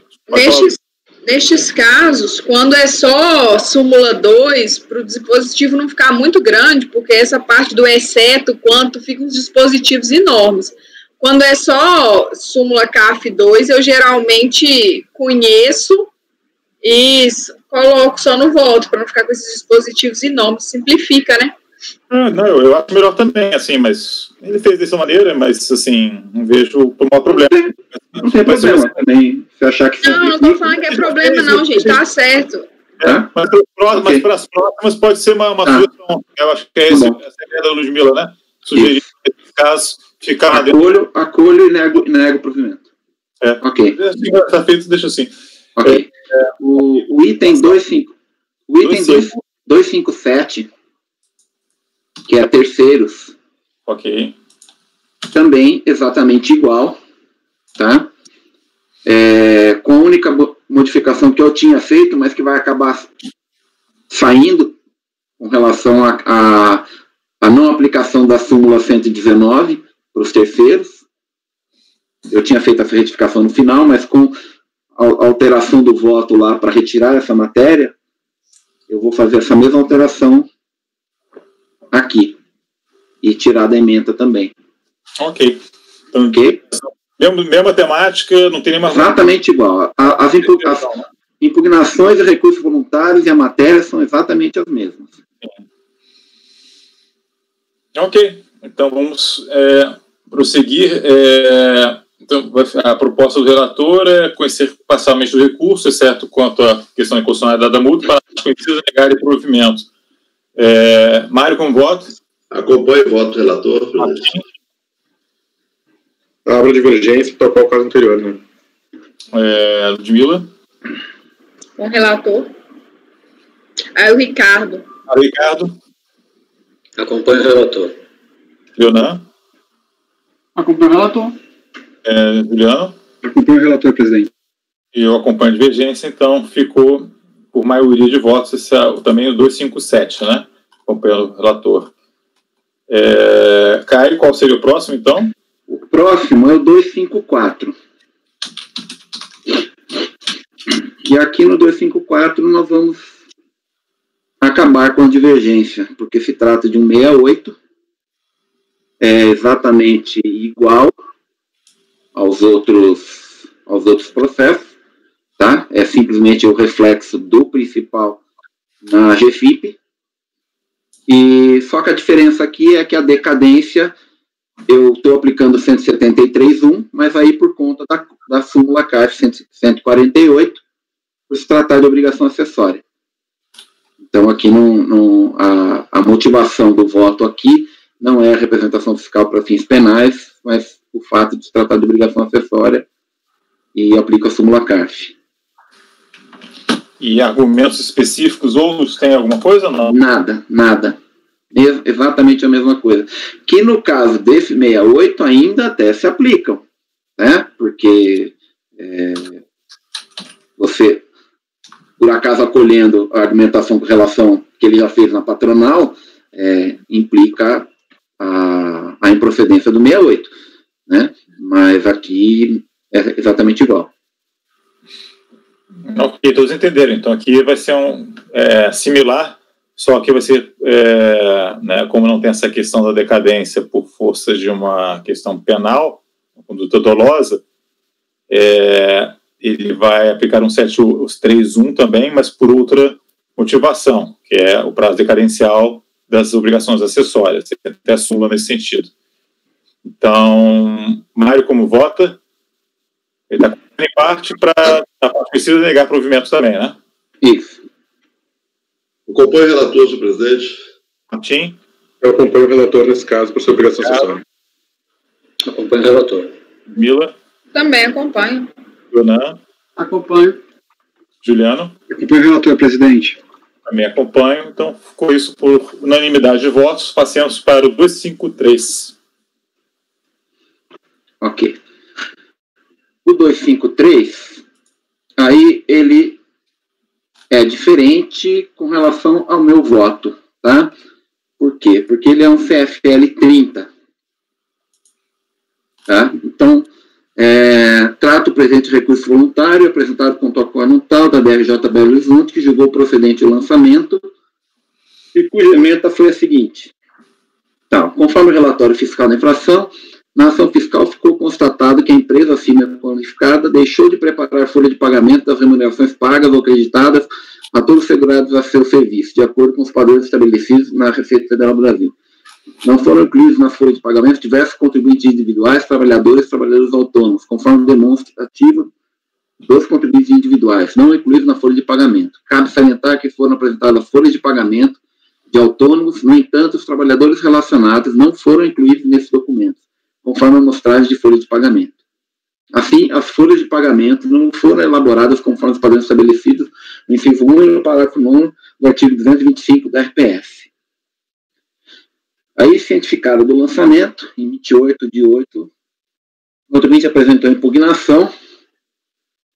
Nestes casos, quando é só súmula 2, para o dispositivo não ficar muito grande, porque essa parte do exceto, quanto, fica uns dispositivos enormes. Quando é só súmula CAF 2, eu geralmente conheço e coloco só no voto, para não ficar com esses dispositivos enormes. Simplifica, né? Não, eu acho melhor também, assim, mas ele fez dessa maneira, mas, assim, não vejo o maior problema. Não tem problema também, se achar que... Não estou falando que é problema não, gente, tá certo. Mas para as próximas pode ser uma sugestão. Eu acho que essa é a ideia da Ludmila, né? Sugerir, nesse caso, ficar lá dentro. Acolho e nego o provimento. Ok. Está feito, deixa assim. Ok. O item 257, que é terceiros. Ok. Também exatamente igual, tá? Com a única modificação que eu tinha feito, mas que vai acabar saindo com relação à não aplicação da súmula 119 para os terceiros. Eu tinha feito essa retificação no final, mas com a alteração do voto lá para retirar essa matéria, eu vou fazer essa mesma alteração aqui e tirar da ementa também. Ok. Então, mesma temática, não tem nenhuma... Exatamente igual. As impugnações e recursos voluntários e a matéria são exatamente as mesmas. Ok. Então, vamos prosseguir. Então, a proposta do relator é conhecer parcialmente o recurso, exceto quanto à questão da inconstitucionalidade da multa, para as conhecidas negar o provimento. Mário, como voto? Acompanho o voto do relator, presidente. Abro divergência para qual caso anterior, né? Ludmila? Com o relator. Aí o Ricardo. Ricardo? Acompanho o relator. Leonan? Acompanho o relator. Juliano? Acompanho o relator, presidente. E eu acompanho a divergência, então ficou por maioria de votos também o 257, né? Acompanhando o relator. Caio, qual seria o próximo, então? O próximo é o 254. E aqui no 254 nós vamos acabar com a divergência, porque se trata de um 68, é exatamente igual aos outros processos, tá? É simplesmente o reflexo do principal na GFIP, e só que a diferença aqui é que a decadência eu estou aplicando 173.1, mas aí por conta da súmula CAF 148, por se tratar de obrigação acessória. Então aqui a motivação do voto aqui não é a representação fiscal para fins penais, mas o fato de se tratar de obrigação acessória, e aplica a súmula CAF. E argumentos específicos, outros, tem alguma coisa ou não? Nada. Exatamente a mesma coisa. Que no caso desse 68 ainda até se aplicam, né? Porque você, por acaso acolhendo a argumentação com relação que ele já fez na patronal, implica a improcedência do 68, né? Mas aqui é exatamente igual. Ok, todos entenderam. Então aqui vai ser similar só que vai ser, né, como não tem essa questão da decadência por força de uma questão penal, conduta dolosa, ele vai aplicar um 7.3.1 também, mas por outra motivação, que é o prazo decadencial das obrigações acessórias. Tem até súmula nesse sentido. Então, Mário, como vota? Ele está em parte para a parte precisa negar provimento também, né? Isso. Acompanho o relator, senhor presidente. Martim? Eu acompanho o relator nesse caso por sua obrigação acessória. Acompanho o relator. Mila? Também acompanho. Jonan? Acompanho. Juliano? Acompanho o relator, presidente. Também acompanho. Então, ficou isso por unanimidade de votos. Passemos para o 253. Ok. O 253, aí ele é diferente com relação ao meu voto, tá? Por quê? Porque ele é um CFL 30. Tá? Então, trata o presente recurso voluntário apresentado com o tal da DRJ Belo Horizonte, que julgou procedente o lançamento, e cuja ementa foi a seguinte. Tá, conforme o relatório fiscal da infração, na ação fiscal ficou constatado que a empresa acima qualificada deixou de preparar a folha de pagamento das remunerações pagas ou acreditadas a todos os segurados a seu serviço, de acordo com os padrões estabelecidos na Receita Federal do Brasil. Não foram incluídos na folha de pagamento diversos contribuintes individuais, trabalhadores e trabalhadores autônomos, conforme demonstrativo dos contribuintes individuais, não incluídos na folha de pagamento. Cabe salientar que foram apresentadas folhas de pagamento de autônomos, no entanto, os trabalhadores relacionados não foram incluídos nesses documentos, conforme a amostragem de folha de pagamento. Assim, as folhas de pagamento não foram elaboradas conforme os padrões estabelecidos no inciso 1 e no parágrafo 9 do artigo 225 da RPF. Aí, cientificado do lançamento, em 28/8, o contribuinte apresentou impugnação,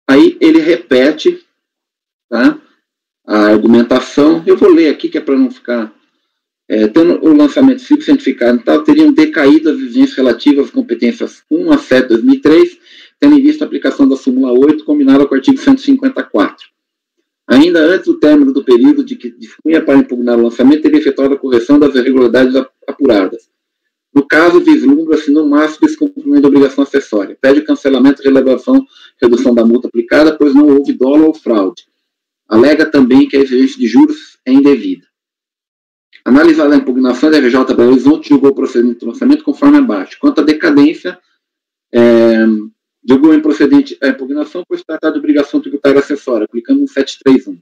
aí ele repete, tá, a argumentação. Eu vou ler aqui, que é para não ficar... tendo o lançamento sido cientificado, então, teriam decaído as exigências relativas às competências 1 a 7 de 2003, tendo em vista a aplicação da súmula 8, combinada com o artigo 154. Ainda antes do término do período de que dispunha para impugnar o lançamento, teria efetuado a correção das irregularidades apuradas. No caso, vislumbra-se no máximo descumprimento da obrigação acessória. Pede o cancelamento e redução da multa aplicada, pois não houve dolo ou fraude. Alega também que a exigência de juros é indevida. Analisada a impugnação, a DRJ Belo Horizonte julgou o procedimento do lançamento conforme abaixo. Quanto à decadência, julgou improcedente a impugnação, pois trata de obrigação tributária acessória, aplicando um 731.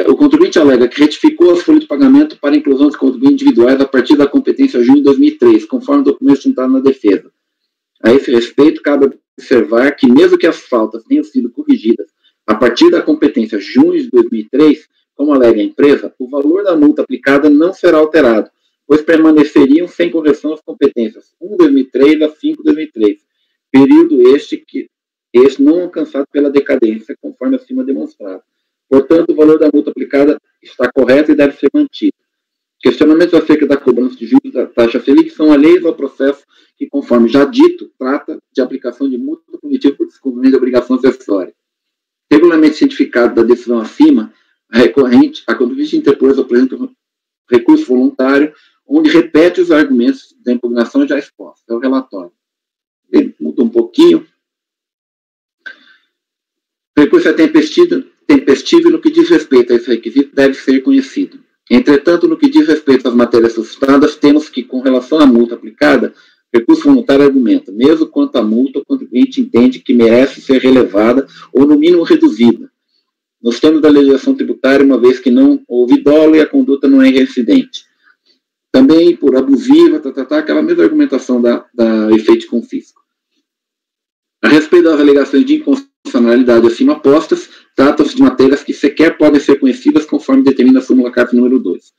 O contribuinte alega que retificou as folhas de pagamento para a inclusão dos contribuintes individuais a partir da competência junho de 2003, conforme o documento juntado na defesa. A esse respeito, cabe observar que, mesmo que as faltas tenham sido corrigidas a partir da competência junho de 2003, como alega a empresa, o valor da multa aplicada não será alterado, pois permaneceriam sem correção as competências 1/2003 a 5/2003, período este não alcançado pela decadência, conforme acima demonstrado. Portanto, o valor da multa aplicada está correto e deve ser mantido. Questionamentos acerca da cobrança de juros da taxa Selic são alheios ao processo que, conforme já dito, trata de aplicação de multa punitiva por descumprimento de obrigação acessória. Regulamento cientificado da decisão acima, a contribuinte interpôs apresenta um recurso voluntário, onde repete os argumentos da impugnação já expostos. É o relatório. Ele muda um pouquinho. O recurso é tempestivo no que diz respeito a esse requisito, deve ser conhecido. Entretanto, no que diz respeito às matérias suscitadas, temos que, com relação à multa aplicada, o recurso voluntário argumenta, mesmo quanto à multa, o contribuinte entende que merece ser relevada ou, no mínimo, reduzida, nos termos da legislação tributária, uma vez que não houve dolo e a conduta não é reincidente. Também por abusiva, aquela mesma argumentação da efeito de confisco. A respeito das alegações de inconstitucionalidade acima postas, tratam-se de matérias que sequer podem ser conhecidas conforme determina a súmula CARF número 2.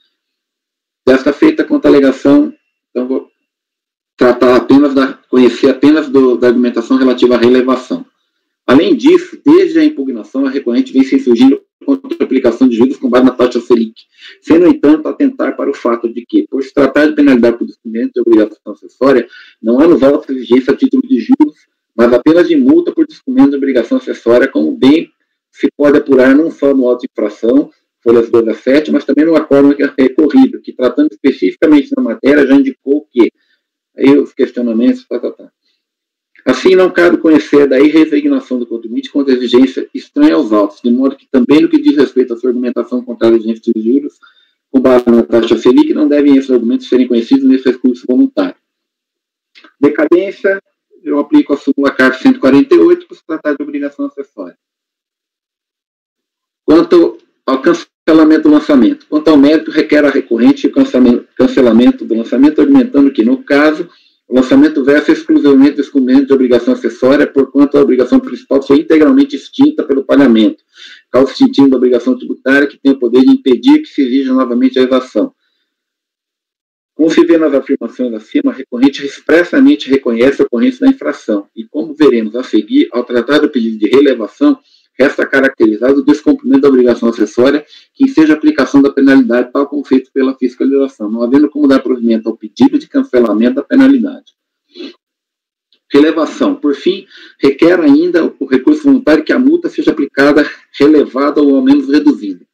Desta feita, quanto à alegação, então vou tratar conhecer apenas da argumentação relativa à relevação. Além disso, desde a impugnação, a recorrente vem se insurgindo contra a aplicação de juros com base na taxa Selic, sem, no entanto, atentar para o fato de que, por se tratar de penalidade por descumprimento de obrigação acessória, não é no voto de exigência a título de juros, mas apenas de multa por descumprimento de obrigação acessória, como bem se pode apurar não só no auto de infração, folhas 2 a 7, mas também no acórdão recorrido, que tratando especificamente da matéria já indicou que, aí os questionamentos, Assim, não cabe conhecer da irresignação do contribuinte contra a exigência estranha aos autos, de modo que também no que diz respeito à sua argumentação contra a exigência de juros, com base na taxa Selic, não devem esses argumentos serem conhecidos nesse recurso voluntário. Decadência, eu aplico a súmula CARF 148 para se tratar de obrigação acessória. Quanto ao cancelamento do lançamento. Quanto ao mérito, requer a recorrente o cancelamento do lançamento, argumentando que, no caso, o lançamento versa exclusivamente do descumprimento de obrigação acessória, porquanto a obrigação principal foi integralmente extinta pelo pagamento, causa extintiva da obrigação tributária, que tem o poder de impedir que se exija novamente a evasão. Como se vê nas afirmações acima, a recorrente expressamente reconhece a ocorrência da infração, e como veremos a seguir, ao tratar do pedido de relevação, resta caracterizado o descumprimento da obrigação acessória, que seja a aplicação da penalidade, tal como feito pela fiscalização, não havendo como dar provimento ao pedido de cancelamento da penalidade. Relevação. Por fim, requer ainda o recurso voluntário que a multa seja aplicada, relevada ou ao menos reduzida.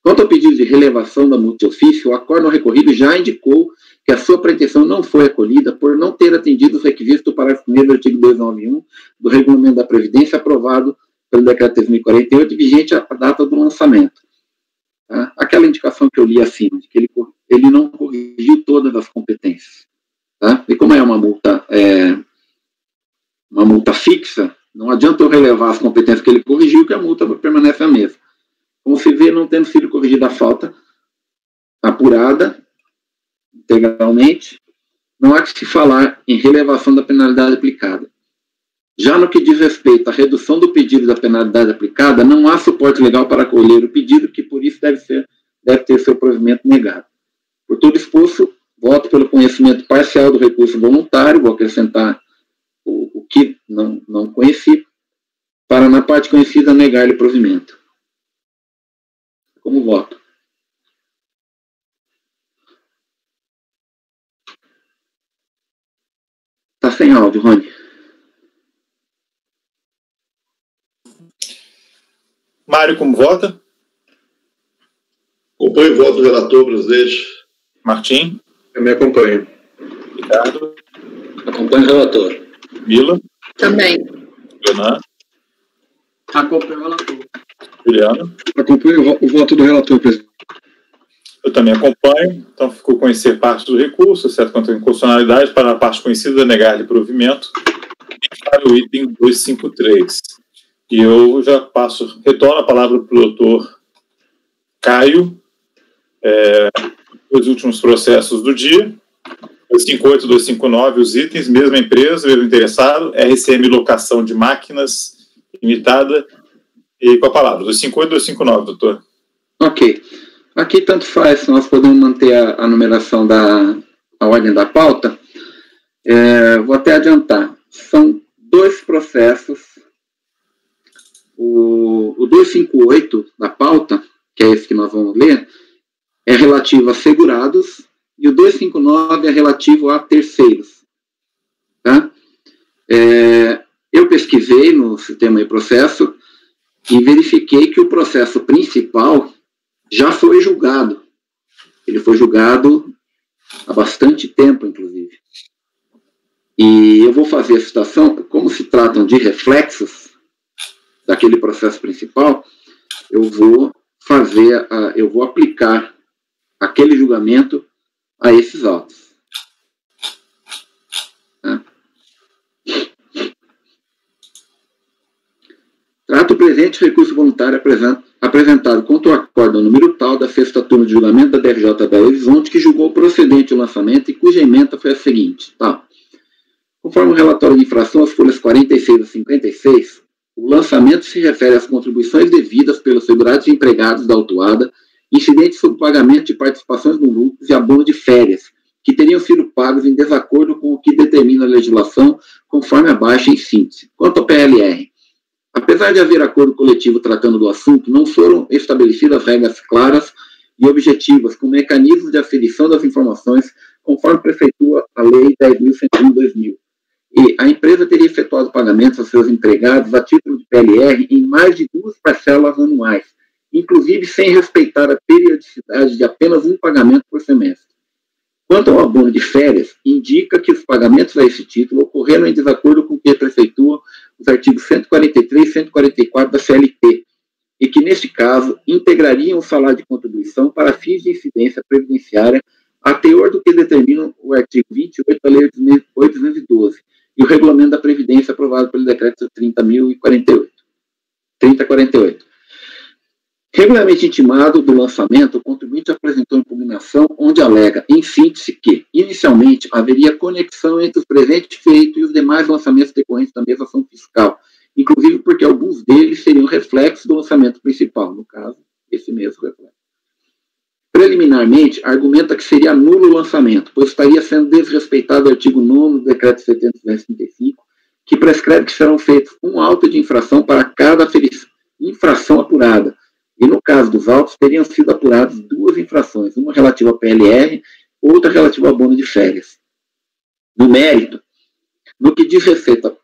Quanto ao pedido de relevação da multa de ofício, o acórdão recorrido já indicou que a sua pretensão não foi acolhida por não ter atendido os requisitos do parágrafo 1º do artigo 291 do Regulamento da Previdência, aprovado pelo Decreto 1048, vigente à data do lançamento. Tá? Aquela indicação que eu li acima, de que ele não corrigiu todas as competências. Tá? E como é uma multa fixa, não adianta eu relevar as competências que ele corrigiu, que a multa permanece a mesma. Como se vê, não tendo sido corrigida a falta apurada integralmente, não há que se falar em relevação da penalidade aplicada. Já no que diz respeito à redução do pedido da penalidade aplicada, não há suporte legal para acolher o pedido, que por isso deve ter seu provimento negado. Por tudo exposto, voto pelo conhecimento parcial do recurso voluntário, vou acrescentar o que não conheci, para na parte conhecida negar-lhe provimento. Como voto? Está sem áudio, Rony. Mário, como vota? Acompanho o voto do relator, presidente. Martim? Também acompanho. Ricardo? Acompanho o relator. Mila? Também. Leonan? Acompanho o relator. Juliano? Acompanho o voto do relator, presidente. Eu também acompanho, então ficou conhecer parte do recurso, exceto quanto à inconstitucionalidade, para a parte conhecida, negar-lhe provimento, e para o item 253. E eu já retorno a palavra para o doutor Caio, os últimos processos do dia, 258, 259, os itens, mesma empresa, mesmo interessado, RCM Locação de Máquinas Limitada, e com a palavra, 258, 259, doutor. Ok. Aqui tanto faz, nós podemos manter a numeração a ordem da pauta. Vou até adiantar. São dois processos. O 258 da pauta, que é esse que nós vamos ler, é relativo a segurados, e o 259 é relativo a terceiros. Tá? Eu pesquisei no sistema de processo e verifiquei que o processo principal já foi julgado. Ele foi julgado há bastante tempo, inclusive. E eu vou fazer a citação, como se tratam de reflexos daquele processo principal, eu vou aplicar aquele julgamento a esses autos. Tá? Trata o presente recurso voluntário apresentado contra o acórdão número tal da 6ª turma de julgamento da DRJ Belo Horizonte, que julgou procedente o lançamento e cuja ementa foi a seguinte. Tá? Conforme o relatório de infração, as folhas 46 a 56, o lançamento se refere às contribuições devidas pelos segurados e empregados da autuada, incidentes sobre pagamento de participações no lucro e abono de férias, que teriam sido pagos em desacordo com o que determina a legislação, conforme abaixo em síntese. Quanto ao PLR, apesar de haver acordo coletivo tratando do assunto, não foram estabelecidas regras claras e objetivas com mecanismos de aferição das informações, conforme prefeitura a Lei 10.101/2000. E a empresa teria efetuado pagamentos aos seus empregados a título de PLR em mais de 2 parcelas anuais, inclusive sem respeitar a periodicidade de apenas um pagamento por semestre. Quanto ao abono de férias, indica que os pagamentos a esse título ocorreram em desacordo com o que prefeitua os artigos 143 e 144 da CLT, e que, neste caso, integrariam o salário de contribuição para fins de incidência previdenciária a teor do que determina o artigo 28 da Lei 8.212 e o Regulamento da Previdência aprovado pelo Decreto 30.048. Regularmente intimado do lançamento, o contribuinte apresentou impugnação onde alega, em síntese, que, inicialmente, haveria conexão entre o presente feito e os demais lançamentos decorrentes da mesma ação fiscal, inclusive porque alguns deles seriam reflexos do lançamento principal, no caso, esse mesmo reflexo. Preliminarmente, argumenta que seria nulo o lançamento, pois estaria sendo desrespeitado o artigo 9 do Decreto 735, que prescreve que serão feitos um auto de infração para cada infração apurada, e no caso dos autos, teriam sido apuradas duas infrações, uma relativa ao PLR, outra relativa ao abono de férias. No mérito, no que diz respeito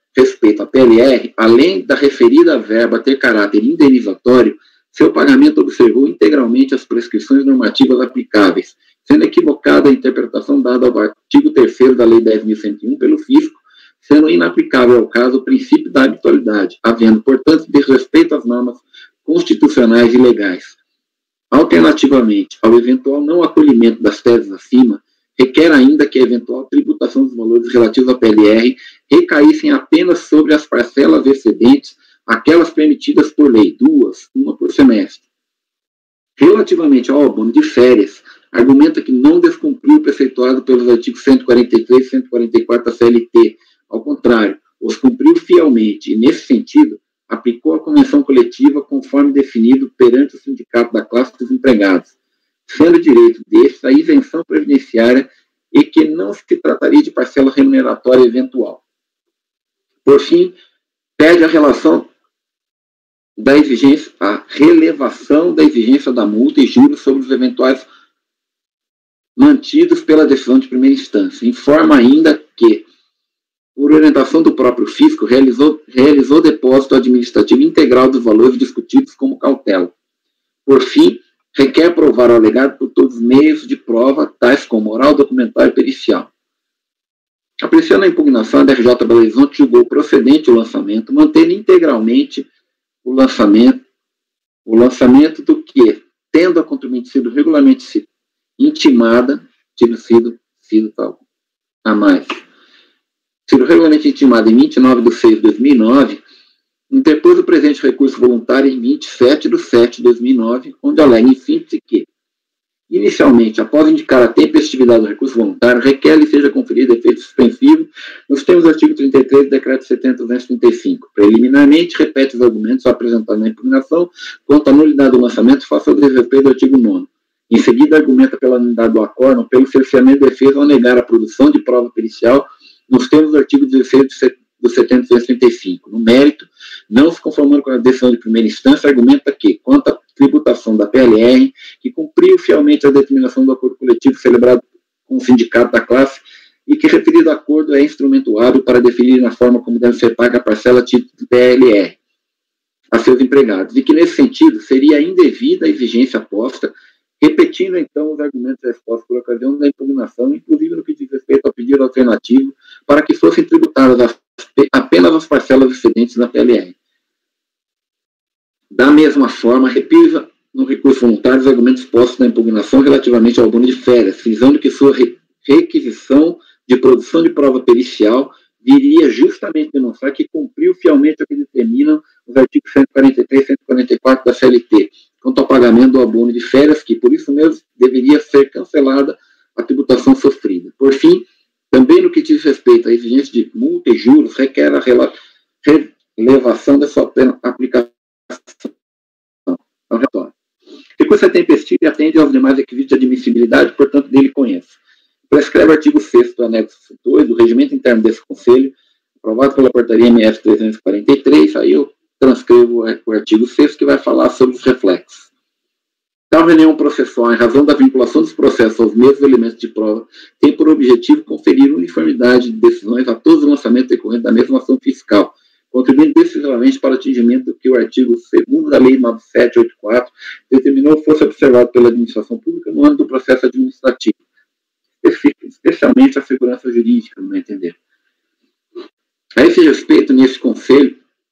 à PLR, além da referida verba ter caráter indenizatório, seu pagamento observou integralmente as prescrições normativas aplicáveis, sendo equivocada a interpretação dada ao artigo 3º da Lei 10.101 pelo fisco, sendo inaplicável ao caso o princípio da habitualidade, havendo, portanto, desrespeito às normas constitucionais e legais. Alternativamente, ao eventual não acolhimento das teses acima, requer ainda que a eventual tributação dos valores relativos à PLR recaíssem apenas sobre as parcelas excedentes, aquelas permitidas por lei, uma por semestre. Relativamente ao abono de férias, argumenta que não descumpriu o preceituado pelos artigos 143 e 144 da CLT. Ao contrário, os cumpriu fielmente e, nesse sentido, aplicou a convenção coletiva conforme definido perante o sindicato da classe dos empregados, sendo direito destes a isenção previdenciária e que não se trataria de parcela remuneratória eventual. Por fim, pede a relevação da exigência da multa e juros sobre os eventuais mantidos pela decisão de primeira instância. Informa ainda que, por orientação do próprio fisco, realizou depósito administrativo integral dos valores discutidos como cautela. Por fim, requer provar o alegado por todos os meios de prova, tais como oral, documentário e pericial. Apreciando a impugnação, a DRJ Belo Horizonte julgou procedente o lançamento, mantendo integralmente o lançamento do que, tendo a contribuinte sido regularmente intimada, sido regularmente intimada em 29/6/2009, interpôs o presente recurso voluntário em 27/7/2009, onde alega em síntese que, inicialmente, após indicar a tempestividade do recurso voluntário, requer-lhe seja conferido efeito suspensivo nos termos do artigo 33 do Decreto 70/235. Preliminarmente, repete os argumentos apresentados na impugnação quanto à nulidade do lançamento face ao desrespeito do artigo 9º. Em seguida, argumenta pela nulidade do acórdão pelo cerceamento de defesa ao negar a produção de prova pericial nos termos do artigo 16 do 735. No mérito, não se conformando com a decisão de primeira instância, argumenta que, quanto à tributação da PLR, que cumpriu fielmente a determinação do acordo coletivo celebrado com o sindicato da classe e que referido acordo é instrumento hábil para definir na forma como deve ser paga a parcela título de PLR a seus empregados, e que, nesse sentido, seria indevida a exigência posta, repetindo, então, os argumentos expostos por ocasião da impugnação, inclusive no que diz respeito ao pedido alternativo, para que fossem tributadas apenas as parcelas excedentes da PLR. Da mesma forma, repisa no recurso voluntário os argumentos postos na impugnação relativamente ao abono de férias, frisando que sua requisição de produção de prova pericial viria justamente demonstrar que cumpriu fielmente o que determinam os artigos 143 e 144 da CLT, quanto ao pagamento do abono de férias, que, por isso mesmo, deveria ser cancelada a tributação sofrida. Por fim, também no que diz respeito à exigência de multa e juros, requer a relevação da sua plena aplicação ao relatório. O recurso é tempestivo e atende aos demais requisitos de admissibilidade, portanto, dele conheço. Prescreve o artigo 6º do anexo 2 do regimento interno desse Conselho, aprovado pela portaria MF 343, aí eu transcrevo o artigo 6º, que vai falar sobre os reflexos. Tal reunião processual, em razão da vinculação dos processos aos mesmos elementos de prova, tem por objetivo conferir uniformidade de decisões a todos os lançamentos decorrentes da mesma ação fiscal, contribuindo decisivamente para o atingimento que o artigo 2º da Lei 9784 determinou fosse observado pela administração pública no âmbito do processo administrativo, especialmente a segurança jurídica, no meu entender. A esse respeito,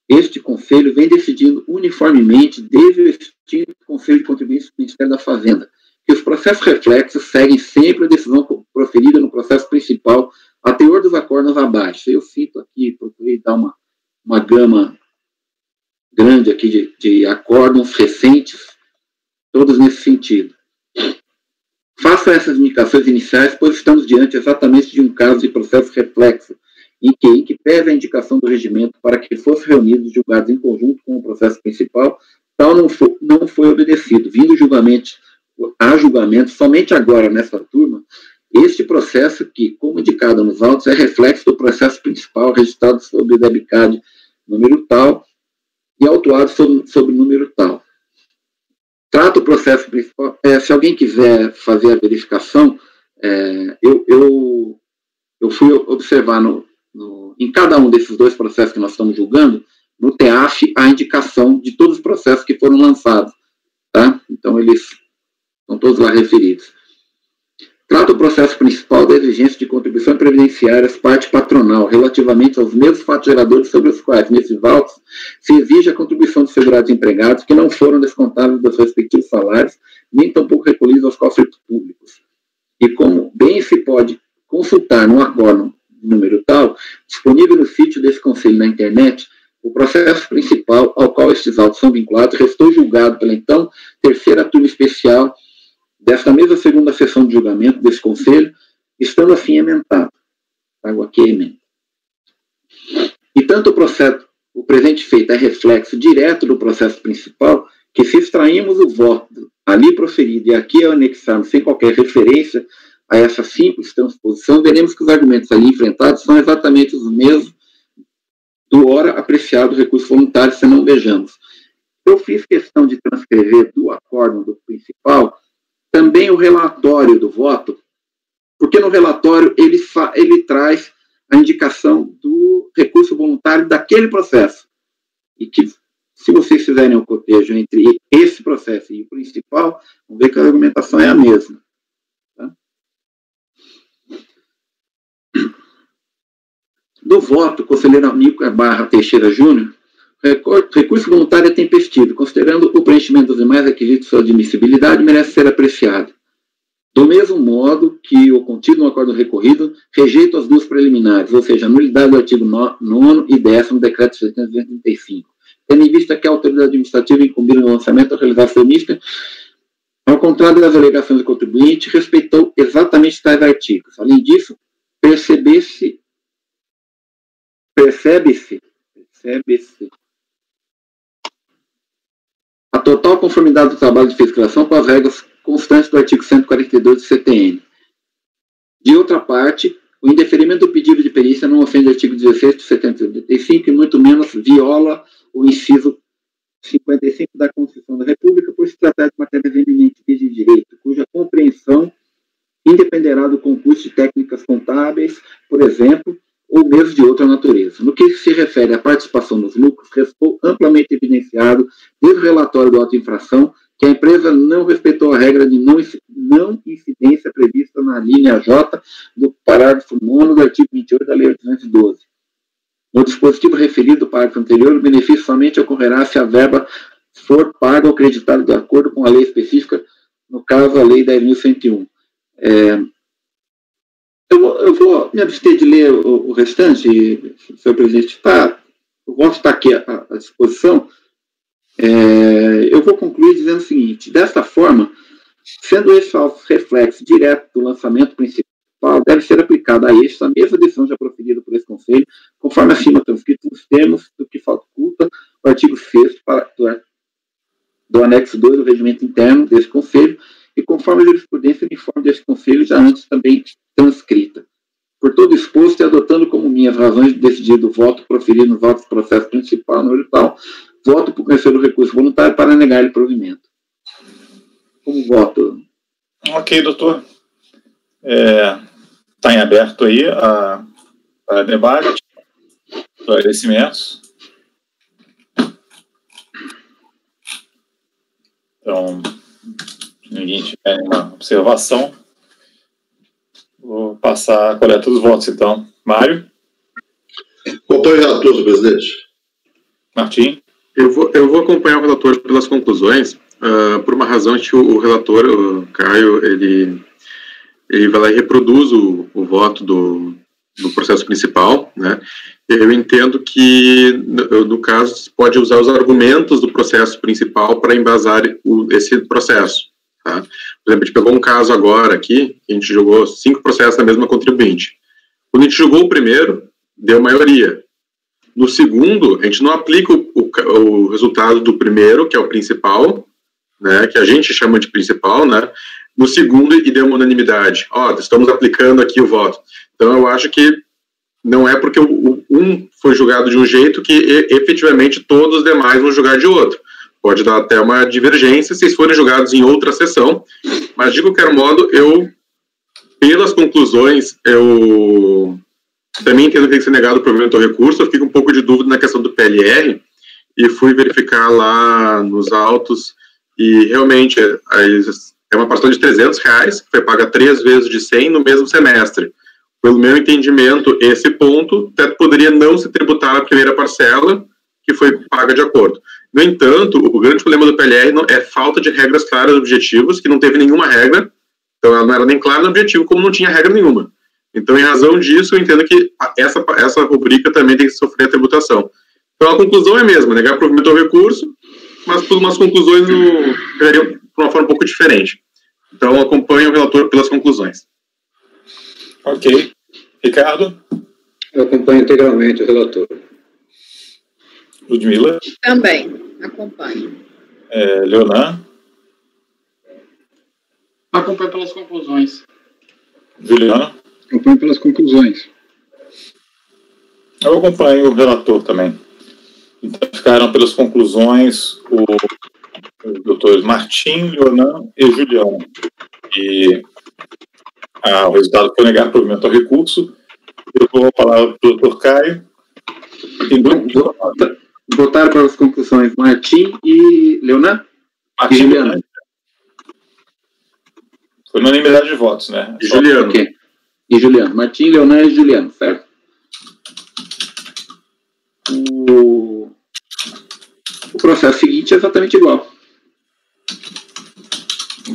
este Conselho vem decidindo uniformemente, desde o extinto Conselho de Contribuintes do Ministério da Fazenda, que os processos reflexos seguem sempre a decisão proferida no processo principal, a teor dos acordos abaixo. Eu cito aqui, procurei dar uma gama grande aqui de acórdãos recentes, todos nesse sentido. Faço essas indicações iniciais, pois estamos diante exatamente de um caso de processo reflexo, em que pese a indicação do regimento para que fossem reunidos e julgados em conjunto com o processo principal, tal não foi obedecido, vindo a julgamento somente agora, nessa turma, este processo que, como indicado nos autos, é reflexo do processo principal registrado sobre o debicad número tal e autuado sobre número tal. Trata o processo principal. Se alguém quiser fazer a verificação, eu fui observar em cada um desses dois processos que nós estamos julgando, no TEAF, a indicação de todos os processos que foram lançados. Tá? Então, eles estão todos lá referidos. Trata o processo principal da exigência de contribuição previdenciárias parte patronal, relativamente aos mesmos fatos geradores sobre os quais, nesses autos, se exige a contribuição dos segurados empregados que não foram descontados dos respectivos salários, nem tampouco recolhidos aos cofres públicos. E como bem se pode consultar no acórdão número tal, disponível no sítio desse Conselho na internet, o processo principal ao qual estes autos são vinculados restou julgado pela então terceira turma especial desta mesma segunda sessão de julgamento desse Conselho, estando assim emendado. Trago aqui a emenda. E tanto o presente feito é reflexo direto do processo principal, que se extraímos o voto ali proferido e aqui anexarmos sem qualquer referência a essa simples transposição, veremos que os argumentos ali enfrentados são exatamente os mesmos do ora apreciado recurso voluntário, se não vejamos. Eu fiz questão de transcrever do acórdão do principal também o relatório do voto, porque no relatório ele traz a indicação do recurso voluntário daquele processo. E que, se vocês fizerem o cotejo entre esse processo e o principal, vão ver que a argumentação é a mesma. Tá? Do voto, conselheiro Amílcar Teixeira Júnior, recurso voluntário é tempestivo, considerando o preenchimento dos demais requisitos de sua admissibilidade, merece ser apreciado. Do mesmo modo que o contido no acordo recorrido, rejeito as duas preliminares, ou seja, a nulidade do artigo 9º e 10º do decreto 735, tendo em vista que a autoridade administrativa incumbida no lançamento da realização mista, ao contrário das alegações do contribuinte, respeitou exatamente tais artigos. Além disso, percebe-se a total conformidade do trabalho de fiscalização com as regras constantes do artigo 142 do CTN. De outra parte, o indeferimento do pedido de perícia não ofende o artigo 16 do 785 e muito menos viola o inciso 55 da Constituição da República, por se tratar de matérias eminentes de direito, cuja compreensão independerá do concurso de técnicas contábeis, por exemplo, ou mesmo de outra natureza. No que se refere à participação nos lucros, restou amplamente evidenciado, desde o relatório do auto-infração, que a empresa não respeitou a regra de não incidência prevista na linha J do parágrafo 9º do artigo 28 da Lei 812. No dispositivo referido do parágrafo anterior, o benefício somente ocorrerá se a verba for paga ou creditada de acordo com a lei específica, no caso, a Lei 10.101. Eu vou me abster de ler o restante, senhor presidente. O voto está aqui à disposição. Eu vou concluir dizendo o seguinte: desta forma, sendo esse reflexo direto do lançamento principal, deve ser aplicada a este a mesma decisão já proferida por esse Conselho, conforme acima transcrito nos termos do que faculta o artigo 6º do anexo 2 do regimento interno desse Conselho, e conforme a jurisprudência uniforme desse Conselho, já antes também transcrita. Por todo exposto e adotando como minhas razões de decidir do voto proferido nos autos do processo principal, no tal, voto por conhecer o recurso voluntário para negar-lhe provimento. Como voto? Ok, doutor. Está em aberto aí a debate, esclarecimentos. Então, se ninguém tiver nenhuma observação, vou passar a coleta dos votos, então. Mário? Acompanhe o relator, senhor presidente. Martim? Eu vou acompanhar o relator pelas conclusões, por uma razão que o relator, o Caio, ele vai lá e reproduz o voto do processo principal, né? Eu entendo que, no caso, se pode usar os argumentos do processo principal para embasar esse processo, tá? Por exemplo, a gente pegou um caso agora aqui, a gente jogou 5 processos da mesma contribuinte. Quando a gente jogou o primeiro, deu maioria. No segundo, a gente não aplica o resultado do primeiro, que é o principal, né, que a gente chama de principal, né, no segundo e deu uma unanimidade. Estamos aplicando aqui o voto. Então, eu acho que não é porque um foi julgado de um jeito que efetivamente todos os demais vão julgar de outro. Pode dar até uma divergência se eles forem julgados em outra sessão, mas de qualquer modo, pelas conclusões, eu também entendo que tem que ser negado o provimento ao recurso. Eu fico um pouco de dúvida na questão do PLR e fui verificar lá nos autos e realmente é uma parcela de R$300 que foi paga 3 vezes de 100 no mesmo semestre. Pelo meu entendimento, esse ponto até poderia não se tributar na primeira parcela, que foi paga de acordo. No entanto, o grande problema do PLR é falta de regras claras e objetivos, que não teve nenhuma regra, então ela não era nem clara no objetivo, como não tinha regra nenhuma. Então, em razão disso, eu entendo que essa rubrica também tem que sofrer a tributação. Então, a conclusão é a mesma, negar provimento ao recurso, mas por umas conclusões de uma forma um pouco diferente. Então, acompanho o relator pelas conclusões. Ok. Ricardo? Eu acompanho integralmente o relator. Ludmila? Também, acompanho. Leonan? Acompanho pelas conclusões. Juliano? Acompanho pelas conclusões. Eu acompanho o relator também. Então, ficaram pelas conclusões os doutores Martim, Leonan e Juliano. E o resultado foi negar provimento ao recurso. Eu vou falar para o doutor Caio. Votaram para as conclusões Martim e Leonan? Martim e Juliano. Foi unanimidade de votos, né? E Juliano. Okay. E Juliano. Martim, Leonan e Juliano, certo? O processo seguinte é exatamente igual.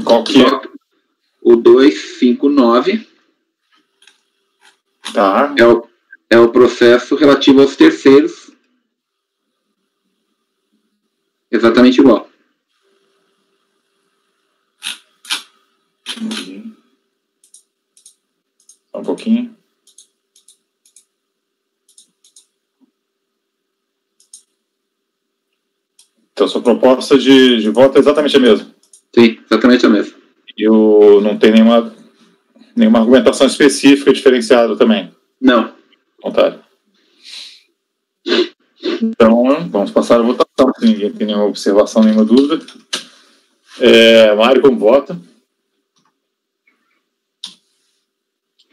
Qual que é? O 259 Tá. é o processo relativo aos terceiros. Exatamente igual. Só um pouquinho. Então, sua proposta de voto é exatamente a mesma? Sim, exatamente a mesma. E não tem nenhuma argumentação específica diferenciada também? Não. Vontade. Então, vamos passar a votação, se ninguém tem nenhuma observação, nenhuma dúvida. Mário, como vota?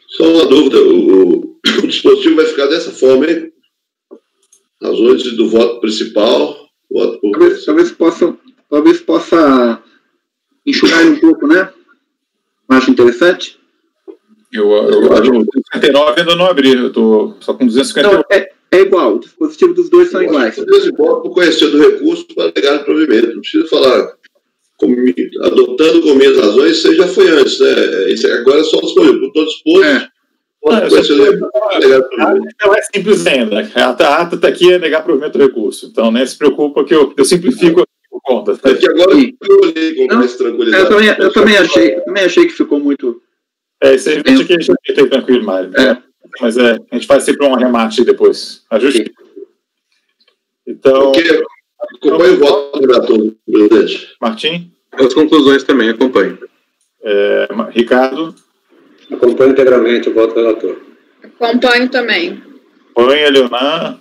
Só uma dúvida, o dispositivo vai ficar dessa forma, hein? Razões do voto principal, voto por... Talvez possa enxugar um pouco, né? Acho interessante. Eu acho que o 259 ainda não abri, eu estou só com 251. Não, é igual, o dispositivo dos dois são iguais. De voto por conhecer do recurso para negar o provimento. Não precisa falar adotando como minhas razões, isso já foi antes, né? Isso agora é só disponível por todos os postos. Não é simples ainda. A ata está aqui, é negar provimento do recurso. Então, nem se preocupa que eu simplifico por conta. É que agora eu olhei com mais tranquilidade. Eu também achei que ficou muito... Isso aí a gente tem tranquilo, Mário. Mas a gente faz sempre um arremate depois. Ajuste. Então... Acompanhe o voto do relator, presidente. Martim? As conclusões também acompanho. Ricardo? Acompanho integralmente o voto do relator. Acompanho também. Acompanha, Leonan?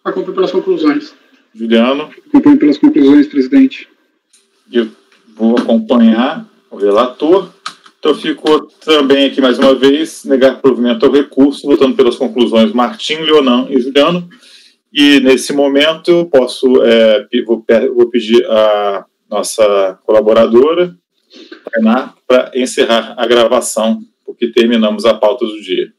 Acompanho pelas conclusões. Juliano? Acompanho pelas conclusões, presidente. Eu vou acompanhar o relator. Então, ficou também aqui, mais uma vez, negar provimento ao recurso, votando pelas conclusões Martim, Leonan e Juliano. E, nesse momento, vou pedir a nossa colaboradora, Tainá, para encerrar a gravação, porque terminamos a pauta do dia.